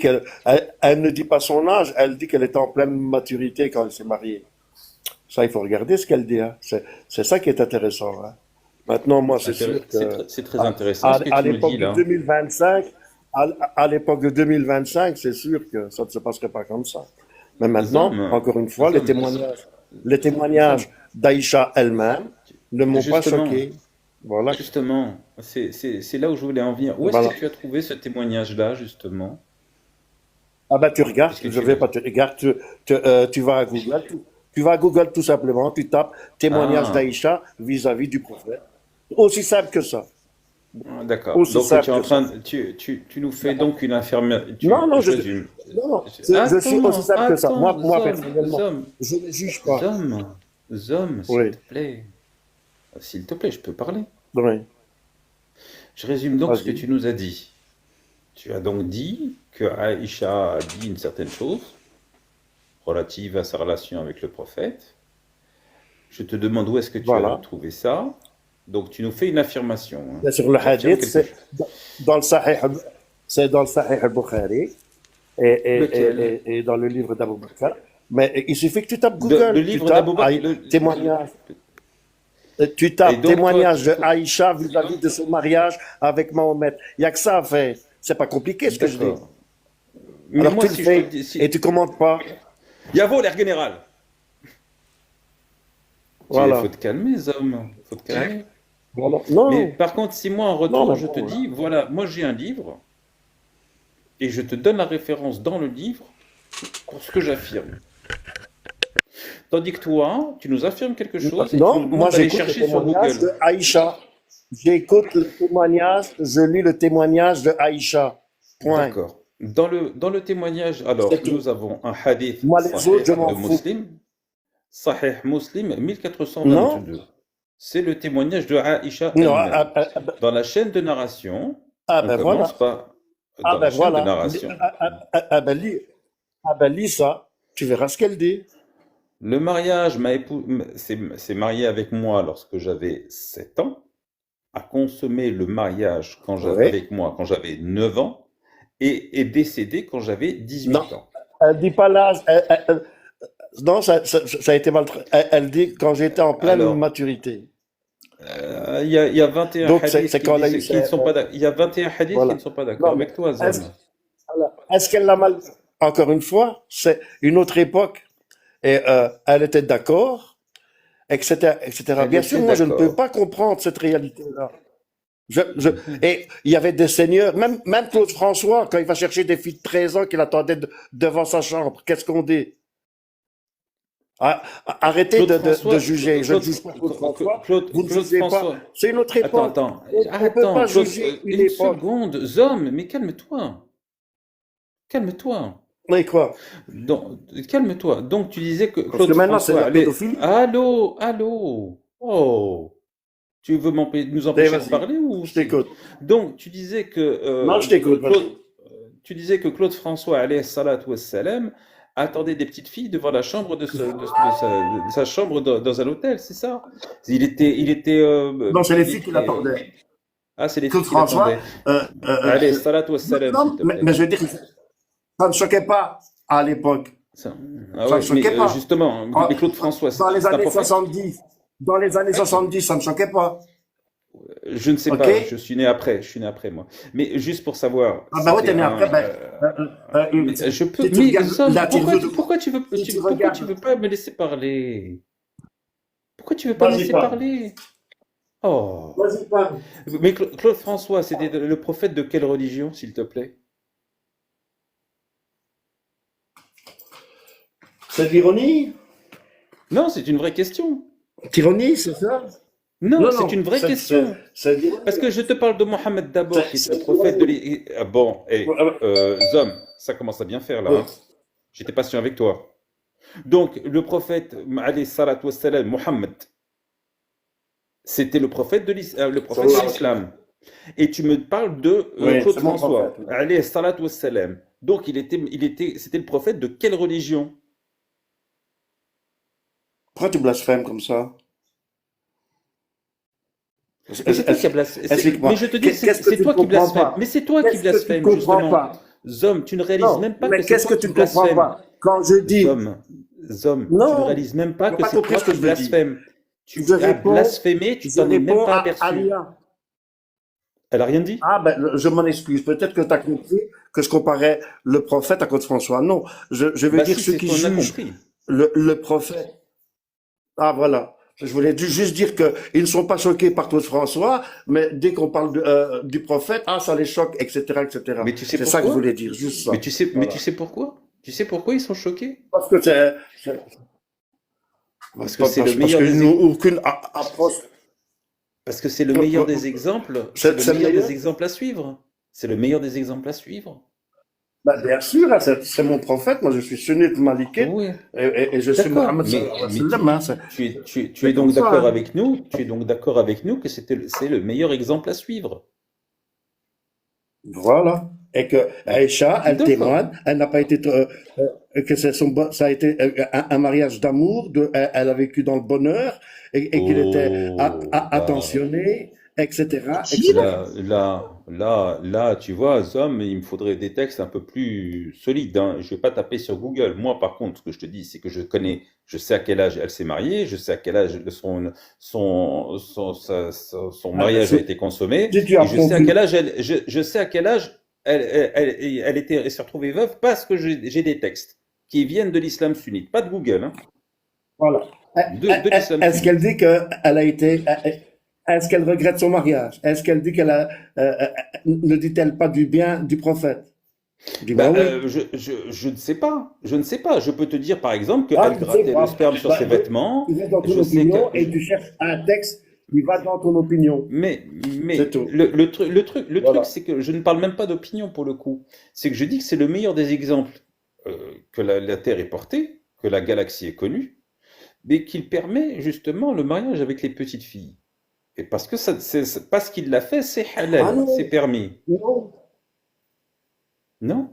elle ne dit pas son âge, elle dit qu'elle est en pleine maturité quand elle s'est mariée. Ça, il faut regarder ce qu'elle dit. Hein. C'est ça qui est intéressant. Hein. Maintenant, moi, c'est sûr que C'est très intéressant ce que à tu nous l'époque dis, de là. 2025, à l'époque de 2025, c'est sûr que ça ne se passerait pas comme ça. Mais maintenant, Zom, encore une fois, Zom, les Zom. témoignages d'Aïcha elle-même ne m'ont pas Justement, choqué. Voilà. Justement, c'est là où je voulais en venir. Où est-ce Voilà. que tu as trouvé ce témoignage-là, justement? Ah ben tu regardes, Puisque je tu vais l'as. pas te regarder, tu vas à Google, tu vas à Google tout simplement, tu tapes témoignage Ah, d'Aïcha vis-à-vis du prophète. Aussi simple que ça. d'accord. Aussi Donc tu simple es en que ça. train tu nous fais donc une infirmière. Non, non, Je résume. non, non, je suis aussi simple que ça. Attends, Moi personnellement, je ne juge pas. Zom, s'il Oui, te plaît. S'il te plaît, je peux parler. oui, Je résume donc ce que vas-y. tu nous as dit. Tu as donc dit que Aïcha a dit une certaine chose relative à sa relation avec le prophète. Je te demande où est-ce que tu as Voilà. trouvé ça. Donc tu nous fais une affirmation, hein. Bien sûr, le Tu affirmes hadith, quelque chose. dans le Sahih, c'est dans le Sahih al-Bukhari Lequel? et dans le livre d'Abu Bakr. Mais il suffit que tu tapes Le Google, tu livre tapes d'Abou Bakr. témoignage. Tu Et tapes donc toi, témoignage de Aïcha vis-à-vis de son mariage avec Mahomet. Il n'y a que ça à faire. C'est pas compliqué ce que je dis. d'accord. Mais Alors moi, tu le si je te fais dis, et tu commentes pas. Yavo, l'air général. Il Voilà. faut te calmer, Zom. Faut te calmer. Voilà. Mais Non, par contre, si moi en non, retour, mais je te bon, dis, voilà, moi j'ai un livre et je te donne la référence dans le livre pour ce que j'affirme. Tandis que toi, tu nous affirmes quelque chose et tu non, nous moi demandes d'aller j'écoute le chercher sur témoignage de Google. Aïcha. J'écoute le témoignage, je lis le témoignage de Aïcha. Point. D'accord. Dans le témoignage, alors, C'est tout. nous avons un hadith Moi, les autres, je sahih m'en de fous. Muslim, Sahih Muslim Non, 1422. C'est le témoignage de Aïcha non, elle-même. Dans la chaîne de narration, on ben commence voilà. par, Ah dans ben la chaîne de voilà. narration, Lis ça. Tu verras ce qu'elle dit. le mariage, s'est marié avec moi lorsque j'avais 7 ans, a consommé le mariage Oui. avec moi quand j'avais 9 ans, et est décédé quand j'avais Non, 18 ans. elle dit pas l'âge. Non, ça a été mal. Elle dit quand j'étais en pleine Alors, maturité. il y a 21 Donc hadiths c'est quand elle a eu. qui ne sont pas d'accord. Il y a 21 hadiths qui Voilà. ne sont pas d'accord Non, mais avec toi, est-ce Zom. alors, est-ce qu'elle l'a mal. Encore une fois, c'est une autre époque. Et elle était d'accord, etc., etc. Elle Bien sûr, était moi, je ne peux d'accord. pas comprendre cette réalité-là. Et il y avait des seigneurs, même Claude François, quand il va chercher des filles de 13 ans qu'il attendait devant sa chambre, qu'est-ce qu'on dit? Arrêtez Claude François, de juger. Je ne juge pas Claude François. Vous ne Claude jugez pas. François. C'est une autre Attends, époque. attends, On ne peut pas Claude, juger une une époque. seconde, Zom, mais calme-toi, calme-toi. Mais quoi? Calme-toi. Donc tu disais que Parce Claude que maintenant, c'est de François la allait. pédophilie. Allô, allô. Oh, tu veux nous Allez, empêcher de vas-y, parler ou je t'écoute. Donc tu disais que Non, je t'écoute, vas-y. Claude François alayhi salatu wassalam attendait des petites filles devant la chambre de sa chambre dans un hôtel, c'est ça? Il était Non, c'est les filles qui l'attendaient. Ah, c'est les Claude filles qui François, l'attendaient. Alayhi salatu wassalam, non, s'il te plaît. mais je veux dire, ça ne choquait pas à l'époque. Ça, Ça ouais, ne choquait pas. justement, mais Claude François, Dans les c'est un années prophète? 70, dans les années 70, ça ne choquait pas. Je ne sais Ok? pas, je suis né après moi. Mais juste pour savoir, Ah bah ouais, t'es c'était né après. mais je peux, Si tu mais regardes Zom, l'interview de... pourquoi tu veux, Si tu pourquoi regardes... tu veux pas me laisser parler? Pourquoi tu veux pas me Vas-y, laisser parle. parler? Oh. Vas-y, parle. Mais Claude François, c'était le prophète de quelle religion, s'il te plaît? C'est de l'ironie? Non, c'est une vraie question. L'ironie, c'est ça? Non, Non, c'est non, une vraie question. c'est de l'ironie. Parce que je te parle de Mohammed d'abord, qui est le prophète de bon, Zom, ça commence à bien faire là. Hein. J'étais patient avec toi. Donc, le prophète, alayhi salatu wassalam, Mohammed, c'était le prophète de l'islam. Et tu me parles de Oui, Claude c'est mon François, prophète. alayhi salatu wassalam. Donc, c'était le prophète de quelle religion? Pourquoi tu blasphèmes comme ça? Mais c'est toi qui as blasphémé. Explique-moi. Mais je te dis, Qu'est-ce que c'est tu toi ne qui comprends blasphème. pas? Mais c'est toi qui Qu'est-ce que tu blasphème, comprends justement. pas? Zom, tu ne réalises Non, même pas mais que c'est qu'est-ce toi que qui tu ne comprends blasphèmes. pas? Quand je dis... Zom, tu ne Non, réalises même pas tu que n'as pas c'est compris toi ce que qui je veux dire. blasphèmes. Tu Je as réponds, blasphémé, tu je t'en es même réponds pas à aperçu. Alia. Elle a rien dit? Ah ben, je m'en excuse. Peut-être que tu as compris que je comparais le prophète à Claude François. Non, je veux Bah dire si, ceux c'est qui qu'on a jugent compris. le prophète. Ah voilà. Je voulais juste dire qu'ils ne sont pas choqués par Claude François, mais dès qu'on parle du prophète, ah, ça les choque, etc., etc. Mais tu sais C'est ça que je pourquoi? voulais dire, juste ça. Mais Voilà. tu sais pourquoi? Tu sais pourquoi ils sont choqués? Parce que Parce que c'est le parce meilleur qu'ils des n'ont aucune approche. parce que c'est le meilleur des exemples. C'est le C'est meilleur meilleur. des exemples à suivre. C'est le meilleur des exemples à suivre. Bah, bien sûr, hein, c'est mon prophète. Moi, je suis sunnite malikite Oui, et je suis d'accord. Mohammed sallallahu alayhi wa sallam. Hein, Tu c'est es comme donc ça. d'accord Hein. avec nous? Tu es donc d'accord avec nous que c'est le meilleur exemple à suivre. Voilà. Et que Aïcha, elle D'accord. témoigne, elle n'a pas été, que ça a été un mariage d'amour, elle a vécu dans le bonheur et qu'il était Oh, là. attentionné, etc., Qui, là? etc. Là, tu vois, Zom, il me faudrait des textes un peu plus solides, hein. Je vais pas taper sur Google. Moi, par contre, ce que je te dis, c'est que je sais à quel âge elle s'est mariée, je sais à quel âge son Ah, mariage a été consommé, si tu et as je sais à compris, quel âge je sais à quel âge elle s'est retrouvée veuve parce que j'ai des textes qui viennent de l'islam sunnite, pas de Google, hein, voilà. de l'islam Est-ce qu'elle sunnite. dit qu'elle a été, est-ce qu'elle regrette son mariage? Est-ce qu'elle dit qu'elle a, ne dit-elle pas du bien du prophète? Je dis, bah Bah, oui. je ne sais pas. Je ne sais pas. Je peux te dire, par exemple, Ah, qu'elle tu sais grattait le pas. sperme sur Bah, ses vêtements. tu vas dans ton Je sais que... opinion et tu cherches un texte qui va dans ton opinion. Mais C'est tout. le truc, Voilà. c'est que je ne parle même pas d'opinion pour le coup. C'est que je dis que c'est le meilleur des exemples que la Terre est portée, que la galaxie est connue, mais qu'il permet justement le mariage avec les petites filles. Et parce que parce qu'il l'a fait, c'est Ah halal, c'est non, permis. non, Non?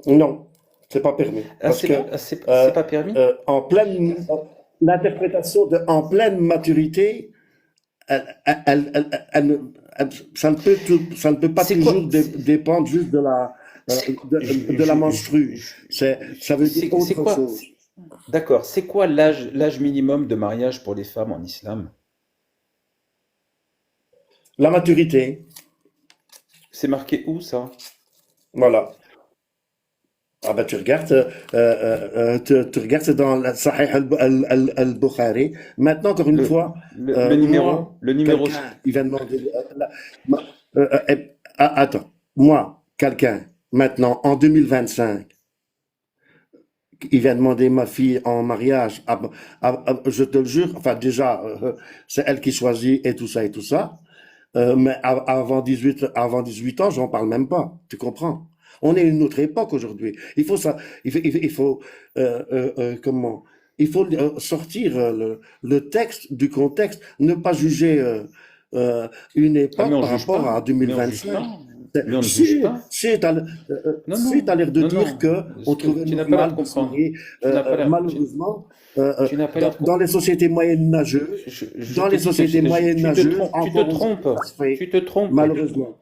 non, c'est pas permis. Ah, Parce que c'est euh, pas permis? en pleine, l'interprétation de en pleine maturité, ça ne peut ça ne peut pas C'est quoi? toujours dépendre juste de la de la menstrue. Ça veut dire C'est autre quoi? chose. D'accord. C'est quoi l'âge minimum de mariage pour les femmes en islam? La maturité, C'est marqué où ça? voilà. Ah ben tu regardes, tu regardes, c'est dans la Sahih al-Bukhari. Maintenant, encore une fois, moi, Le numéro. quelqu'un, il va demander, ma- attends, moi, quelqu'un, maintenant, en 2025, il vient demander ma fille en mariage, je te le jure, enfin déjà, c'est elle qui choisit et tout ça et tout ça. Mais avant 18 ans, j'en parle même pas. Tu comprends? On est à une autre époque aujourd'hui. Il faut ça, il faut comment? Il faut sortir le texte du contexte, ne pas juger une Ah, mais époque on par juge rapport pas. à Mais on juge 2025. pas. Mais on ne juge pas. Non, Si t'as l'air de non, dire non. que on trouvait Tu n'as pas l'air normal de de se comprendre. marier, Tu n'as pas l'air. malheureusement, Tu n'as pas l'air de dans les sociétés moyenâgeuses, Je dans te les dis que sociétés moyenâgeuses, tu te encore trompes, ça se fait, tu te trompes, malheureusement.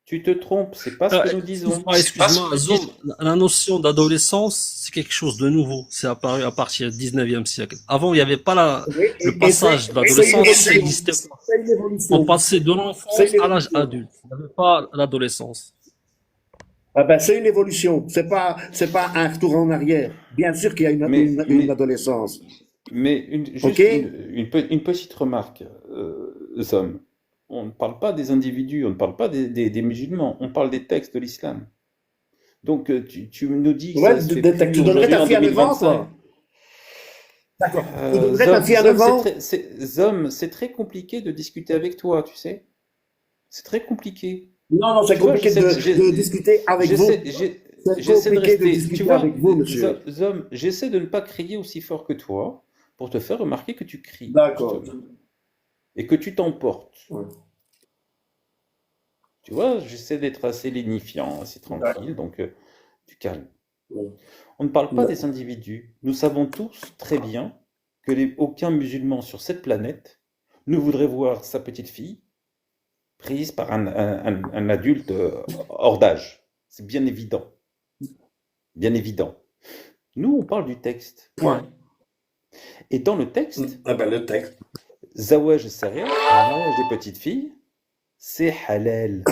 tu te trompes, c'est pas ce que nous disons. Excuse-moi, Zom, la notion d'adolescence, c'est quelque chose de nouveau. C'est apparu à partir du 19e siècle. Avant, il n'y avait pas Oui, le passage de l'adolescence, ça n'existait pas. c'est une On évolution. passait de C'est l'enfance une à l'âge évolution. adulte. Il n'y avait pas l'adolescence. Ah ben, c'est une évolution. C'est pas un retour en arrière. Bien sûr qu'il y a une Mais adolescence. juste OK? une petite remarque, Zom. On ne parle pas des individus, on ne parle pas des musulmans, on parle des textes de l'islam. Donc tu nous dis que Ouais, ça se fait tu plus donnerais aujourd'hui ta en fille à 9 ans, 2025. toi. D'accord. Tu donnerais ta fille à 9 ans? Zom, c'est très compliqué de discuter avec toi, tu sais. C'est très compliqué. Non, non, c'est Tu vois, compliqué de discuter avec vous. C'est j'essaie de compliqué de rester. Tu discuter vois, avec vous, monsieur. Zom, j'essaie de ne pas crier aussi fort que toi pour te faire remarquer que tu cries, D'accord. justement, et que tu t'emportes. Ouais. Tu vois, j'essaie d'être assez lénifiant, assez tranquille, donc tu calmes. Ouais. On ne parle pas Ouais. des individus. Nous savons tous très bien que aucun musulman sur cette planète ne voudrait voir sa petite fille prise par un adulte hors d'âge. C'est bien évident. Bien évident. Nous, on parle du texte. Point. Et dans le texte, Ah ben, le texte. Zawaj Saria, le mariage des petites filles, c'est halal.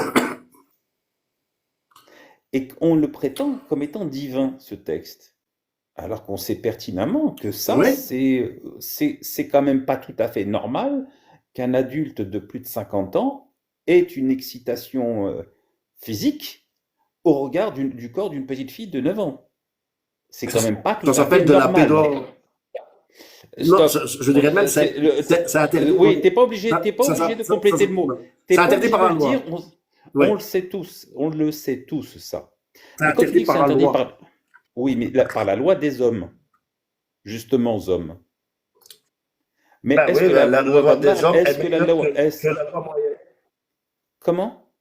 Et on le prétend comme étant divin, ce texte. Alors qu'on sait pertinemment que ça, Oui, c'est quand même pas tout à fait normal qu'un adulte de plus de 50 ans ait une excitation physique au regard du corps d'une petite fille de 9 ans. C'est quand même pas tout ça à fait s'appelle de la normal. Non, Stop. je dirais même, c'est interdit. Oui, t'es pas obligé, Ça, t'es pas obligé de ça, compléter le mot. T'es c'est pas interdit obligé par de la le loi. dire. Oui, On le sait tous. On le sait tous, ça. c'est Mais quand tu interdit dis que c'est par la interdit loi. par, oui, mais par la loi des hommes, justement, hommes. Mais Ben est-ce oui, que la la loi loi des d'Allah, hommes est-ce est que la meilleure loi, que la loi moyenne. comment?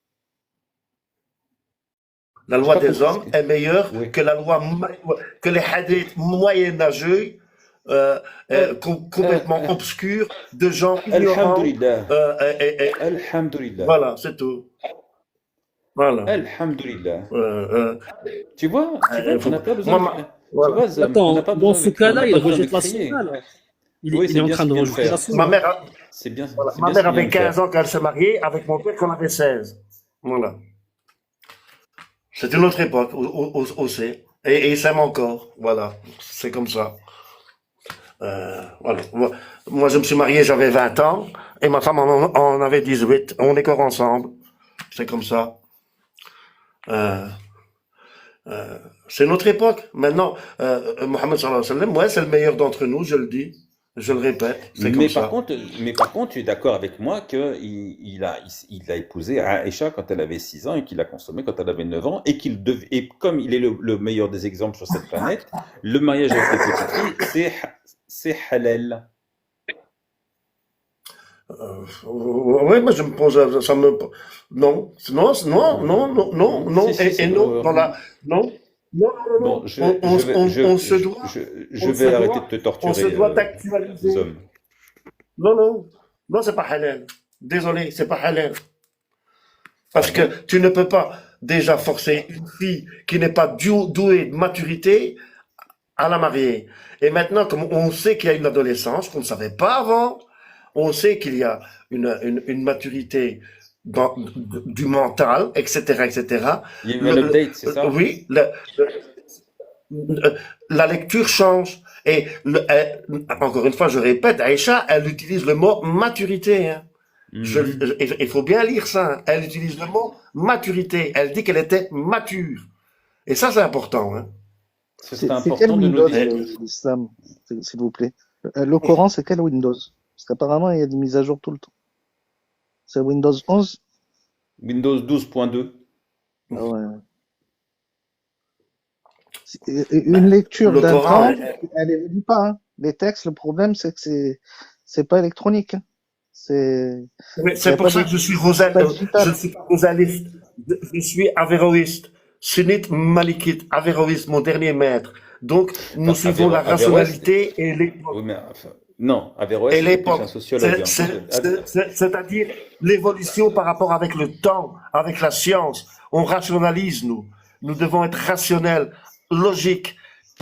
La J'ai loi pas des compris ce hommes que, est meilleure oui. que la loi, que les hadiths moyenâgeux, euh, Euh, complètement euh, obscurs, de gens ignorants. Alhamdulillah. Et Alhamdulillah. voilà, c'est tout. Voilà. Alhamdulillah. Euh, Tu vois, on n'a pas besoin moi, de, tu voilà. vois, Zom, on n'a Attends, pas dans besoin ce de, on n'a cas-là, il pas besoin de rejette la crier. sunna, là. Oui, Il c'est est en bien ce train de qu'il vient de rejeter la faire. Ma sunna. mère, C'est bien, voilà, c'est ma bien ce mère qu'il vient avait de faire. 15 ans quand elle s'est mariée, avec mon père quand on avait 16. Voilà. C'était une autre époque, aussi. Et ils s'aiment encore. Voilà. C'est comme ça. Voilà. Moi, je me suis marié, j'avais 20 ans, et ma femme en avait 18. On est encore ensemble. C'est comme ça. Euh, c'est notre époque. Maintenant, Mohammed sallallahu alayhi wa sallam, ouais, c'est le meilleur d'entre nous, je le dis. Je le répète. C'est comme ça. Mais par contre, tu es d'accord avec moi qu'il il a épousé Aïcha quand elle avait 6 ans et qu'il a consommé quand elle avait 9 ans et comme il est le meilleur des exemples sur cette planète, le mariage avec les petites filles, c'est halal. Oui, moi je me pose, ça me, non, non, non, non, non, non, non, Si, si, et non, dans la, non, non, non, non, bon, non, on se doit, je on vais se arrêter doit, de te on se torturer, doit d'actualiser. Zom. Non, non, non, c'est pas halal. Désolé, c'est pas halal. Ah Parce que bon? tu ne peux pas déjà forcer une fille qui n'est pas douée de maturité à la marier. Et maintenant, comme on sait qu'il y a une adolescence qu'on ne savait pas avant, on sait qu'il y a une maturité du mental, etc., etc. Il y a eu un update, c'est ça? Oui, la lecture change. Et encore une fois, je répète, Aïcha, elle utilise le mot maturité. Hein. Mhm. Il faut bien lire ça. Hein. Elle utilise le mot maturité. Elle dit qu'elle était mature. Et ça, c'est important. Hein. Ce serait C'est quel important de le Windows dire. Et- l'islam, s'il vous plaît? Le Coran, c'est quel Windows? Parce qu'apparemment, il y a des mises à jour tout le temps. C'est Windows 11? Windows 12.2. Ah ouais. Une lecture Le d'un Coran, temps, elle évolue pas. Hein. Les textes, le problème, c'est que c'est pas électronique. Hein. C'est, mais il y c'est a pour pas ça de, que je suis c'est pas je digital. ne suis pas rosaliste, je suis avéroïste, sunnite malikite, avéroïste, mon dernier maître. Donc, nous Enfin, suivons la Averroès, rationalité et l'époque. oui, mais enfin, non, Averroès, Et c'était plus un l'époque. sociologue. Hein. C'est-à-dire l'évolution par rapport avec le temps, avec la science. On rationalise, nous. Nous devons être rationnels, logiques,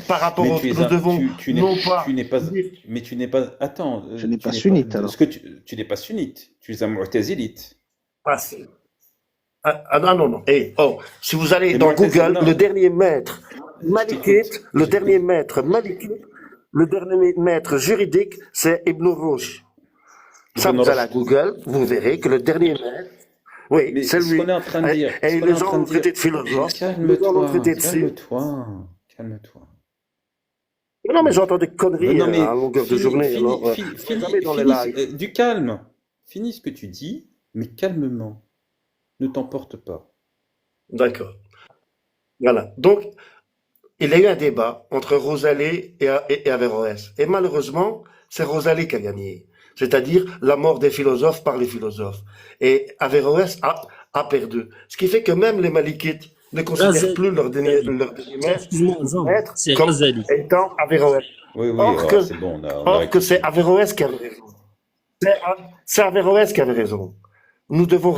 par rapport Mais au, nous devons non pas tu n'es pas, dire, mais tu n'es pas, attends, Je n'ai tu pas n'es pas, sunnite, alors. ce que tu n'es pas sunnite, tu es un mu'tazilite. ah, non, non, non. Et, oh, si vous allez Les dans mu'tazilites, Google, non, le dernier maître je malikite, t'écoute, le dernier j'écoute. maître malikite, le dernier maître juridique, c'est Ibn Rushd. Ça, Ibn vous allez à Rushd. Google, vous verrez que le dernier maître, oui, Mais c'est ce qu'on lui. est en train de dire, Et ce qu'on est les en gens train l'ont de dire, traité de philosophe, les gens l'ont calme-toi, traité de ci. calme-toi, calme-toi. Non, mais j'entends des conneries Non, mais à longueur de journée, alors, jamais dans les lives. du calme. Finis ce que tu dis, mais calmement. Ne t'emporte pas. D'accord. Voilà. Donc, il y a eu un débat entre Rosalie et Averroès. Et malheureusement, c'est Rosalie qui a gagné. C'est-à-dire la mort des philosophes par les philosophes. Et Averroès a perdu. Ce qui fait que même les Malikites ne considèrent Razali. plus leur dernier maître, Excuse-moi, Zom, maître c'est comme Razali. étant Averroès. Oui, oui, Or oh, que, c'est bon, on a or que c'est rectifié. Averroès qui avait raison. C'est Averroès qui avait raison. Nous devons,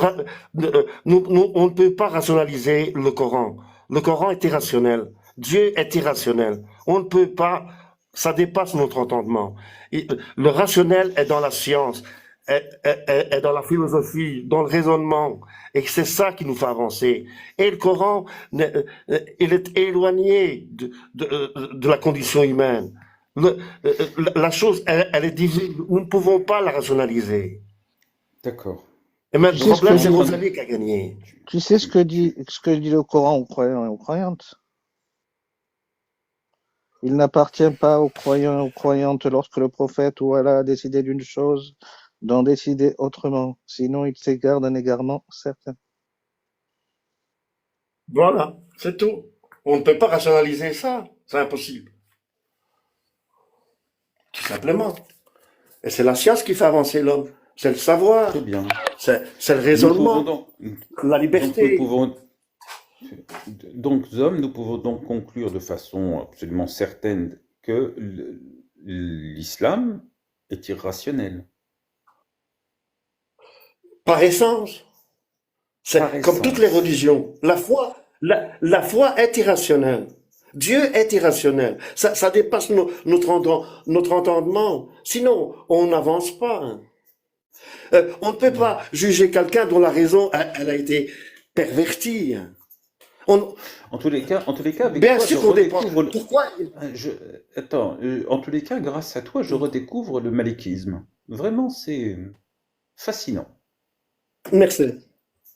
on ne peut pas rationaliser le Coran. Le Coran est irrationnel. Dieu est irrationnel. On ne peut pas, ça dépasse notre entendement. Le rationnel est dans la science. est dans la philosophie, dans le raisonnement, et que c'est ça qui nous fait avancer. Et le Coran, il est éloigné de la condition humaine. La chose, elle est divine. Nous ne pouvons pas la rationaliser. D'accord. Et même Tu le sais ce que problème, c'est dit, Rosalie qui a gagné. tu sais ce que dit le Coran aux croyants et aux croyantes? Il n'appartient pas aux croyants et aux croyantes lorsque le prophète ou Allah a décidé d'une chose d'en décider autrement. Sinon, il s'égare d'un égarement certain. Voilà, c'est tout. On ne peut pas rationaliser ça. C'est impossible. Tout simplement. Et c'est la science qui fait avancer l'homme. C'est le savoir. Très bien. C'est le Nous pouvons raisonnement. donc, La nous liberté. pouvons, donc, hommes, nous pouvons donc conclure de façon absolument certaine que l'islam est irrationnel. Par essence. C'est Par comme toutes les essence. religions. La foi est irrationnelle. Dieu est irrationnel. Ça dépasse notre entendement. Sinon, on n'avance pas. On ne peut pas juger quelqu'un dont la raison elle a été pervertie. On, En tous les cas, avec bien toi, je sûr qu'on dépend. redécouvre. Pourquoi? Attends, en tous les cas, grâce à toi, je redécouvre le malikisme. Vraiment, c'est fascinant. Merci.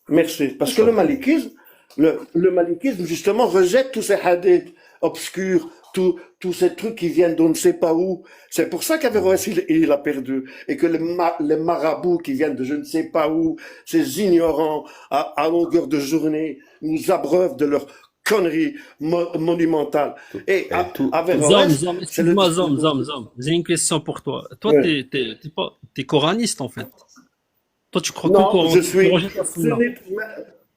Merci. Parce que le Enchanté. malikisme, le malikisme, justement, rejette tous ces hadiths obscurs, tous ces trucs qui viennent d'on ne sait pas où. C'est pour ça qu'Averroès, il a perdu. Et que les marabouts qui viennent de je ne sais pas où, ces ignorants, à longueur de journée, nous abreuvent de leurs conneries monumentales. Et Tout, Averroès, Zom, c'est le excuse-moi, discours de... Zom. J'ai une question pour toi. Toi, Ouais. t'es coraniste, en fait. Toi, tu crois que au Non, Coran, je tu suis rejettes la sunna. sunnite,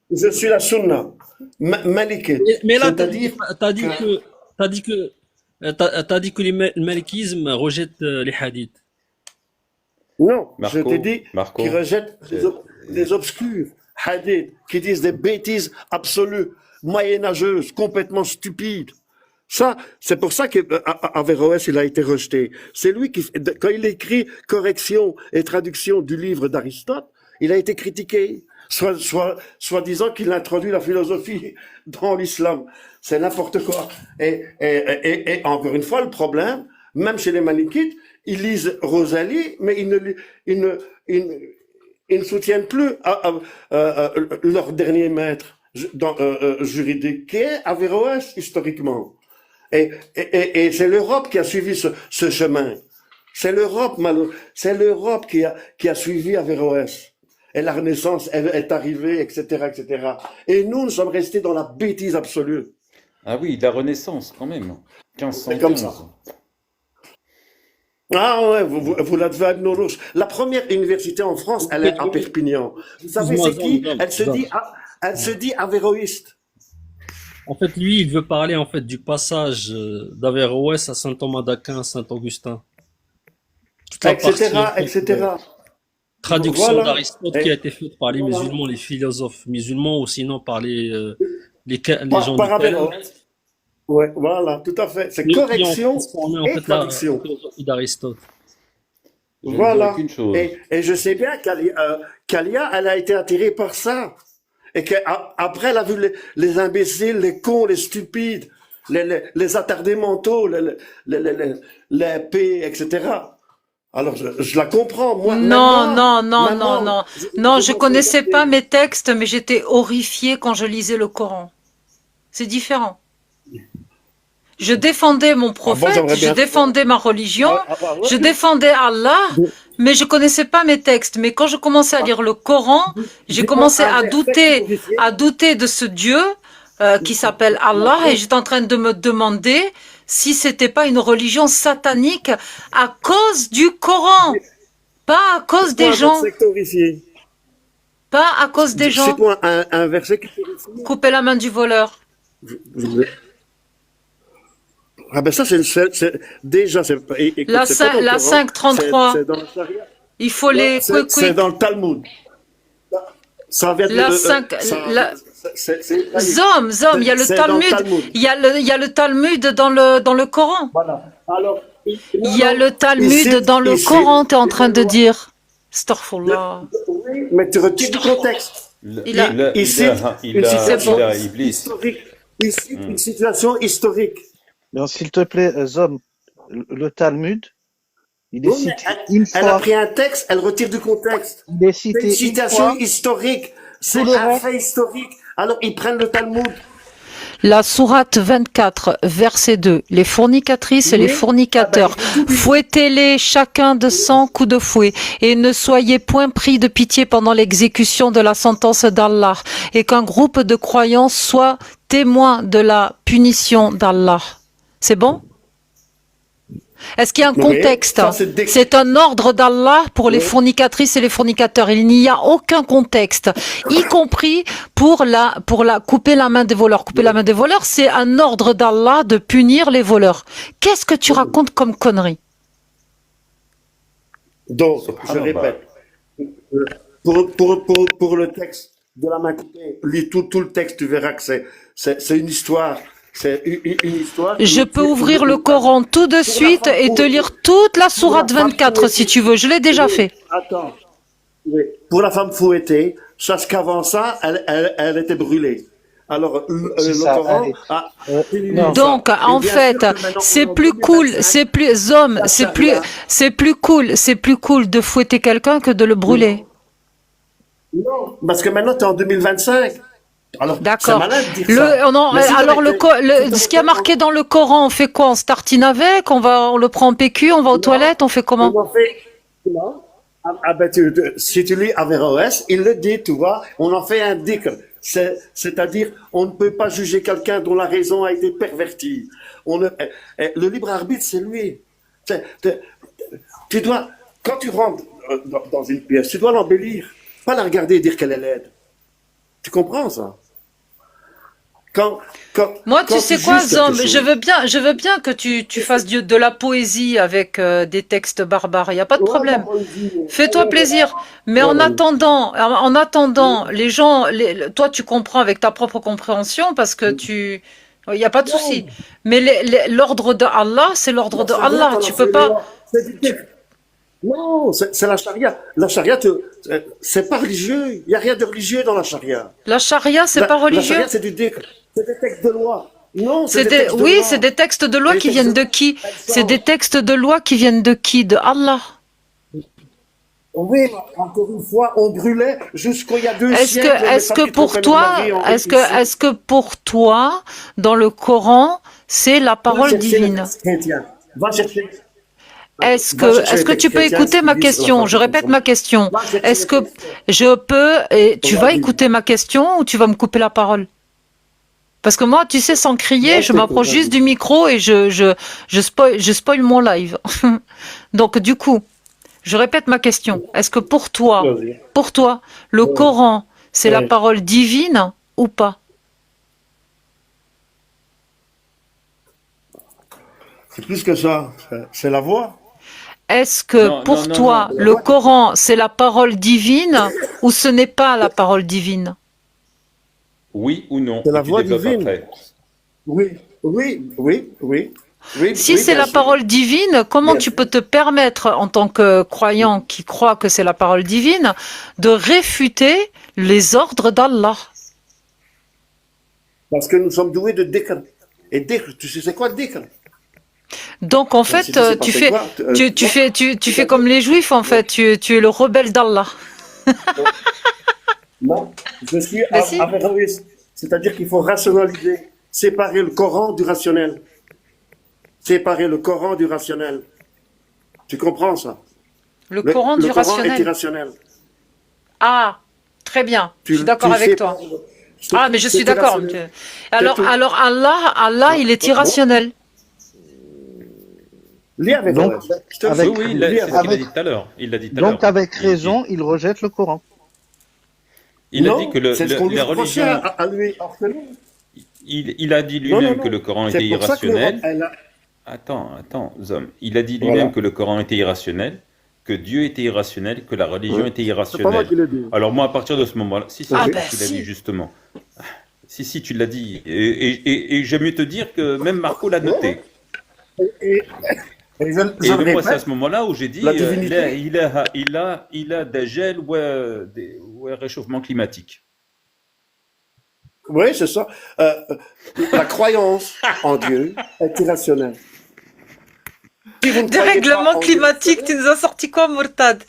je suis la sunna, malikite. Mais là, C'est-à-dire t'as dit que que, t'as dit que le malikisme rejette les hadiths. non, je t'ai dit Marco, qu'ils rejettent euh, des obscurs hadiths, qui disent des bêtises absolues, moyenâgeuses, complètement stupides. Ça, c'est pour ça qu'Averroès, il a été rejeté. C'est lui qui, quand il écrit correction et traduction du livre d'Aristote, il a été critiqué, soi-disant qu'il introduit la philosophie dans l'islam. C'est n'importe quoi. Et encore une fois, le problème, même chez les Malikites, ils lisent Rosalie, mais ils ne soutiennent plus leur dernier maître juridique, qui est Averroès, historiquement. Et c'est l'Europe qui a suivi ce chemin. C'est l'Europe qui a suivi Averroès. Et la Renaissance est arrivée, etc., etc. Et nous sommes restés dans la bêtise absolue. ah oui, la Renaissance quand même. C'est comme ça. 1515. Ah ouais, vous la devez à Ibn Rushd. La première université en France, elle est à Perpignan. Vous savez, Excuse-moi, c'est qui? Zom. Elle se dit avéroïste. En fait, lui, il veut parler, en fait, du passage d'Averroès à saint Thomas d'Aquin, saint Augustin. Toute la Etc., partie, en fait, etc. traduction Voilà. d'Aristote qui a été faite par les musulmans, les philosophes musulmans, ou sinon par les gens Par du Kalam, Averroès. Ouais, voilà, tout à fait. C'est qui ont correction transformé, en et fait, traduction. la philosophie d'Aristote. Je ne Voilà. dirais qu'une chose. Et je sais bien qu'Alia, elle a été attirée par ça. Et qu'après, elle a vu les imbéciles, les cons, les stupides, les attardés mentaux, les P, etc. Alors, je la comprends. Moi, Non, je connaissais pas mes textes, mais j'étais horrifiée quand je lisais le Coran. C'est différent. Je défendais mon prophète, j'aimerais je bien- défendais ma religion, ouais. je défendais Allah, mais je connaissais pas mes textes. Mais quand je commençais à lire le Coran, j'ai commencé à douter de ce Dieu qui s'appelle Allah, et j'étais en train de me demander si c'était pas une religion satanique à cause du Coran, pas à cause des gens, pas à cause des gens. Cite-moi un verset qui terrifie. Couper la main du voleur. Ah ben ça, déjà, c'est... écoute, La c'est pas dans le Coran, 5:33. c'est dans la Charia. Il faut les C'est dans le Talmud. Ça vient de... La 5, Zom, il y a le c'est dans le Talmud. Talmud. Il y a le Talmud dans le Coran. Voilà. Alors, Il y a le Talmud cite- dans le il cite- Coran, tu es en train de dire. Astaghfirullah. Oui, mais tu retires du contexte. Il a- Ici, une situation Iblis. historique. Ici, une situation historique. Mais s'il te plaît, Zom, le Talmud, il est Oui, mais cité une elle a fois. pris un texte, elle retire du contexte. Il est C'est une cité une citation fois. historique. C'est le un reste- fait historique. Alors, ils prennent le Talmud. La sourate 24, verset 2. Les fornicatrices et les Oui. fornicateurs, Ah ben, fouettez-les chacun de 100 coups de fouet, et ne soyez point pris de pitié pendant l'exécution de la sentence d'Allah, et qu'un groupe de croyants soit témoin de la punition d'Allah. C'est bon? Est-ce qu'il y a un Oui, contexte? ça, c'est dé- C'est un ordre d'Allah pour les fornicatrices et les fornicateurs. Il n'y a aucun contexte, y compris pour couper la main des voleurs. Couper la main des voleurs, c'est un ordre d'Allah de punir les voleurs. Qu'est-ce que tu racontes comme connerie? Donc, je répète, pour le texte de la main coupée, lis tout le texte, tu verras que c'est une histoire. C'est une histoire. Je peux ouvrir le Coran tout de suite et te lire toute la sourate 24 si tu veux. Je l'ai déjà fait. Attends. Oui. Pour la femme fouettée, sache qu'avant ça, elle était brûlée. Alors, C'est le ça, Coran allez. a non. Donc, en fait, c'est plus cool, c'est plus homme, c'est plus cool de fouetter quelqu'un que de le brûler. Non, parce que maintenant, tu es en 2025. Alors, c'est D'accord. malin de dire ça. Mais si Alors t'avais- ce qui a marqué dans le Coran, on fait quoi? On se tartine avec? On le prend en PQ? On va aux toilettes? On fait comment? On en fait. Non. Ben, si tu lis Averroès, il le dit, tu vois, on en fait un dhikr. C'est-à-dire, on ne peut pas juger quelqu'un dont la raison a été pervertie. Le libre arbitre, c'est lui. Tu dois, quand tu rentres dans une pièce, tu dois l'embellir, pas la regarder et dire qu'elle est laide. Tu comprends ça? Moi, tu quand sais tu quoi, juges Zom, quelque je veux bien que tu fasses de la poésie avec des textes barbares. Il n'y a pas de problème. Fais-toi plaisir. Mais en attendant, les gens, toi, tu comprends avec ta propre compréhension parce que il n'y a pas de souci. Mais l'ordre de Allah, c'est l'ordre de Allah. Tu peux pas. Non, c'est la charia. La charia, c'est pas religieux. Il n'y a rien de religieux dans la charia. La charia, c'est pas La religieux. charia, c'est du dhikr. C'est des textes de loi. Non, C'est des textes de loi qui viennent de qui? C'est des textes de loi qui viennent de qui? De Allah. Oui, encore une fois, on brûlait jusqu'il y a 2 siècles. Est-ce que pour toi, dans le Coran, c'est la parole divine? Va chercher. Est-ce que tu peux écouter ma question? Je répète ma question. Est-ce que je peux, et tu vas écouter ma question ou tu vas me couper la parole? Parce que moi, tu sais, sans crier, je m'approche juste du micro et je spoil mon live. Donc, du coup, je répète ma question. Est-ce que pour toi, le Coran, c'est la parole divine ou pas? C'est plus que ça. C'est la voix. Est-ce que pour toi, le Coran, c'est la parole divine ou ce n'est pas la parole divine? Oui ou non? C'est la Et tu voix développes divine. après. Oui. Si c'est la parole divine, comment tu peux te permettre, en tant que croyant qui croit que c'est la parole divine, de réfuter les ordres d'Allah? Parce que nous sommes doués de dhikr. Et dhikr, tu sais c'est quoi dhikr? Donc en fait, tu fais comme les juifs en fait, tu es le rebelle d'Allah. Non, je suis Mais si. averroïste. C'est-à-dire qu'il faut rationaliser, séparer le Coran du rationnel. Séparer le Coran du rationnel. Tu comprends ça? Le Coran du le Coran est rationnel. irrationnel. Ah, très bien. Je suis d'accord tu avec sais toi. pas- Ah, mais je c'est suis d'accord. irrationnel. Alors Allah, il est irrationnel. Lis avec Donc, avec- Oui, c'est ce qu'il a avec- dit tout à l'heure. Il l'a dit tout à l'heure. Donc, avec raison, il rejette le Coran. Il a Non, dit que c'est ce qu'on lui la reprochait religion. à lui. Il a dit lui-même Non. que le Coran C'est était pour ça que irrationnel. elle a- Attends, Zom. Il a dit lui-même Voilà. que le Coran était irrationnel, que Dieu était irrationnel, que la religion était C'est pas moi irrationnelle. qui l'ai dit. Alors moi, à partir de ce moment-là, si, Ah, tu bah, l'as si. dit justement. Si, tu l'as dit. Et j'aime mieux te dire que même Marco l'a noté. Et- Et je Et le moi, c'est à répète, ce moment-là où j'ai dit, la divinité, il a des gels ou un réchauffement climatique. oui, c'est ça. Euh, la croyance en Dieu est irrationnelle. Si vous ne croyez pas Dérèglement en Dieu, climatique, tu nous as sorti quoi, Murtad?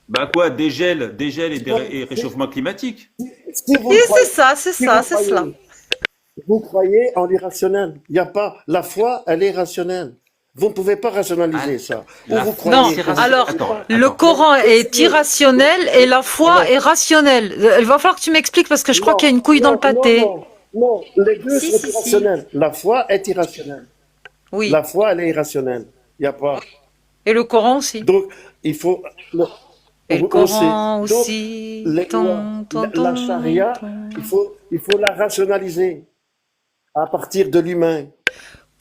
Bah quoi, des gels et réchauffement climatique. si vous Et ne c'est croyez, ça, c'est si ça, c'est cela. vous croyez en l'irrationnel. Il n'y a pas, la foi, elle est rationnelle. Vous ne pouvez pas Ah, rationaliser ça. Ou la vous foi, Non, croyez, c'est alors, attends, le attends. Coran est essayez, irrationnel et la foi alors, est rationnelle. Il va falloir que tu m'expliques parce que je crois non, qu'il y a une couille dans le pâté. non, les deux Si, sont si, si. irrationnels. La foi est irrationnelle. Oui. La foi, elle est irrationnelle. Il n'y a pas. Et le Coran aussi. Donc, il faut, Et le on sait. Coran Donc, aussi. les lois, la charia, il faut la rationaliser à partir de l'humain. Je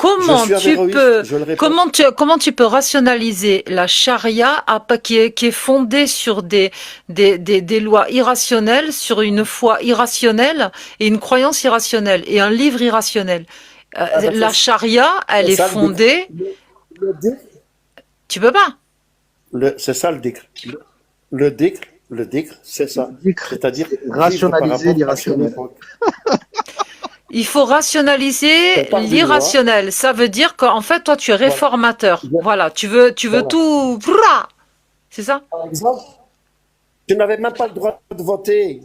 Comment suis tu avéroïste, peux, je le répète. comment tu peux rationaliser la charia qui est fondée sur des lois irrationnelles, sur une foi irrationnelle et une croyance irrationnelle et un livre irrationnel? Ah ben, La charia, elle c'est est ça le dhikr. fondée, Le dhikr, tu peux pas. c'est ça le dhikr. Le dhikr, c'est ça. Dhikr, C'est-à-dire c'est vivre par rationaliser rapport à son l'irrationnel. époque. Il faut rationaliser C'est par des lois. l'irrationnel. Ça veut dire qu'en fait, toi, tu es Voilà. réformateur. Voilà, tu veux Voilà. tout. C'est ça? Par exemple, tu n'avais même pas le droit de voter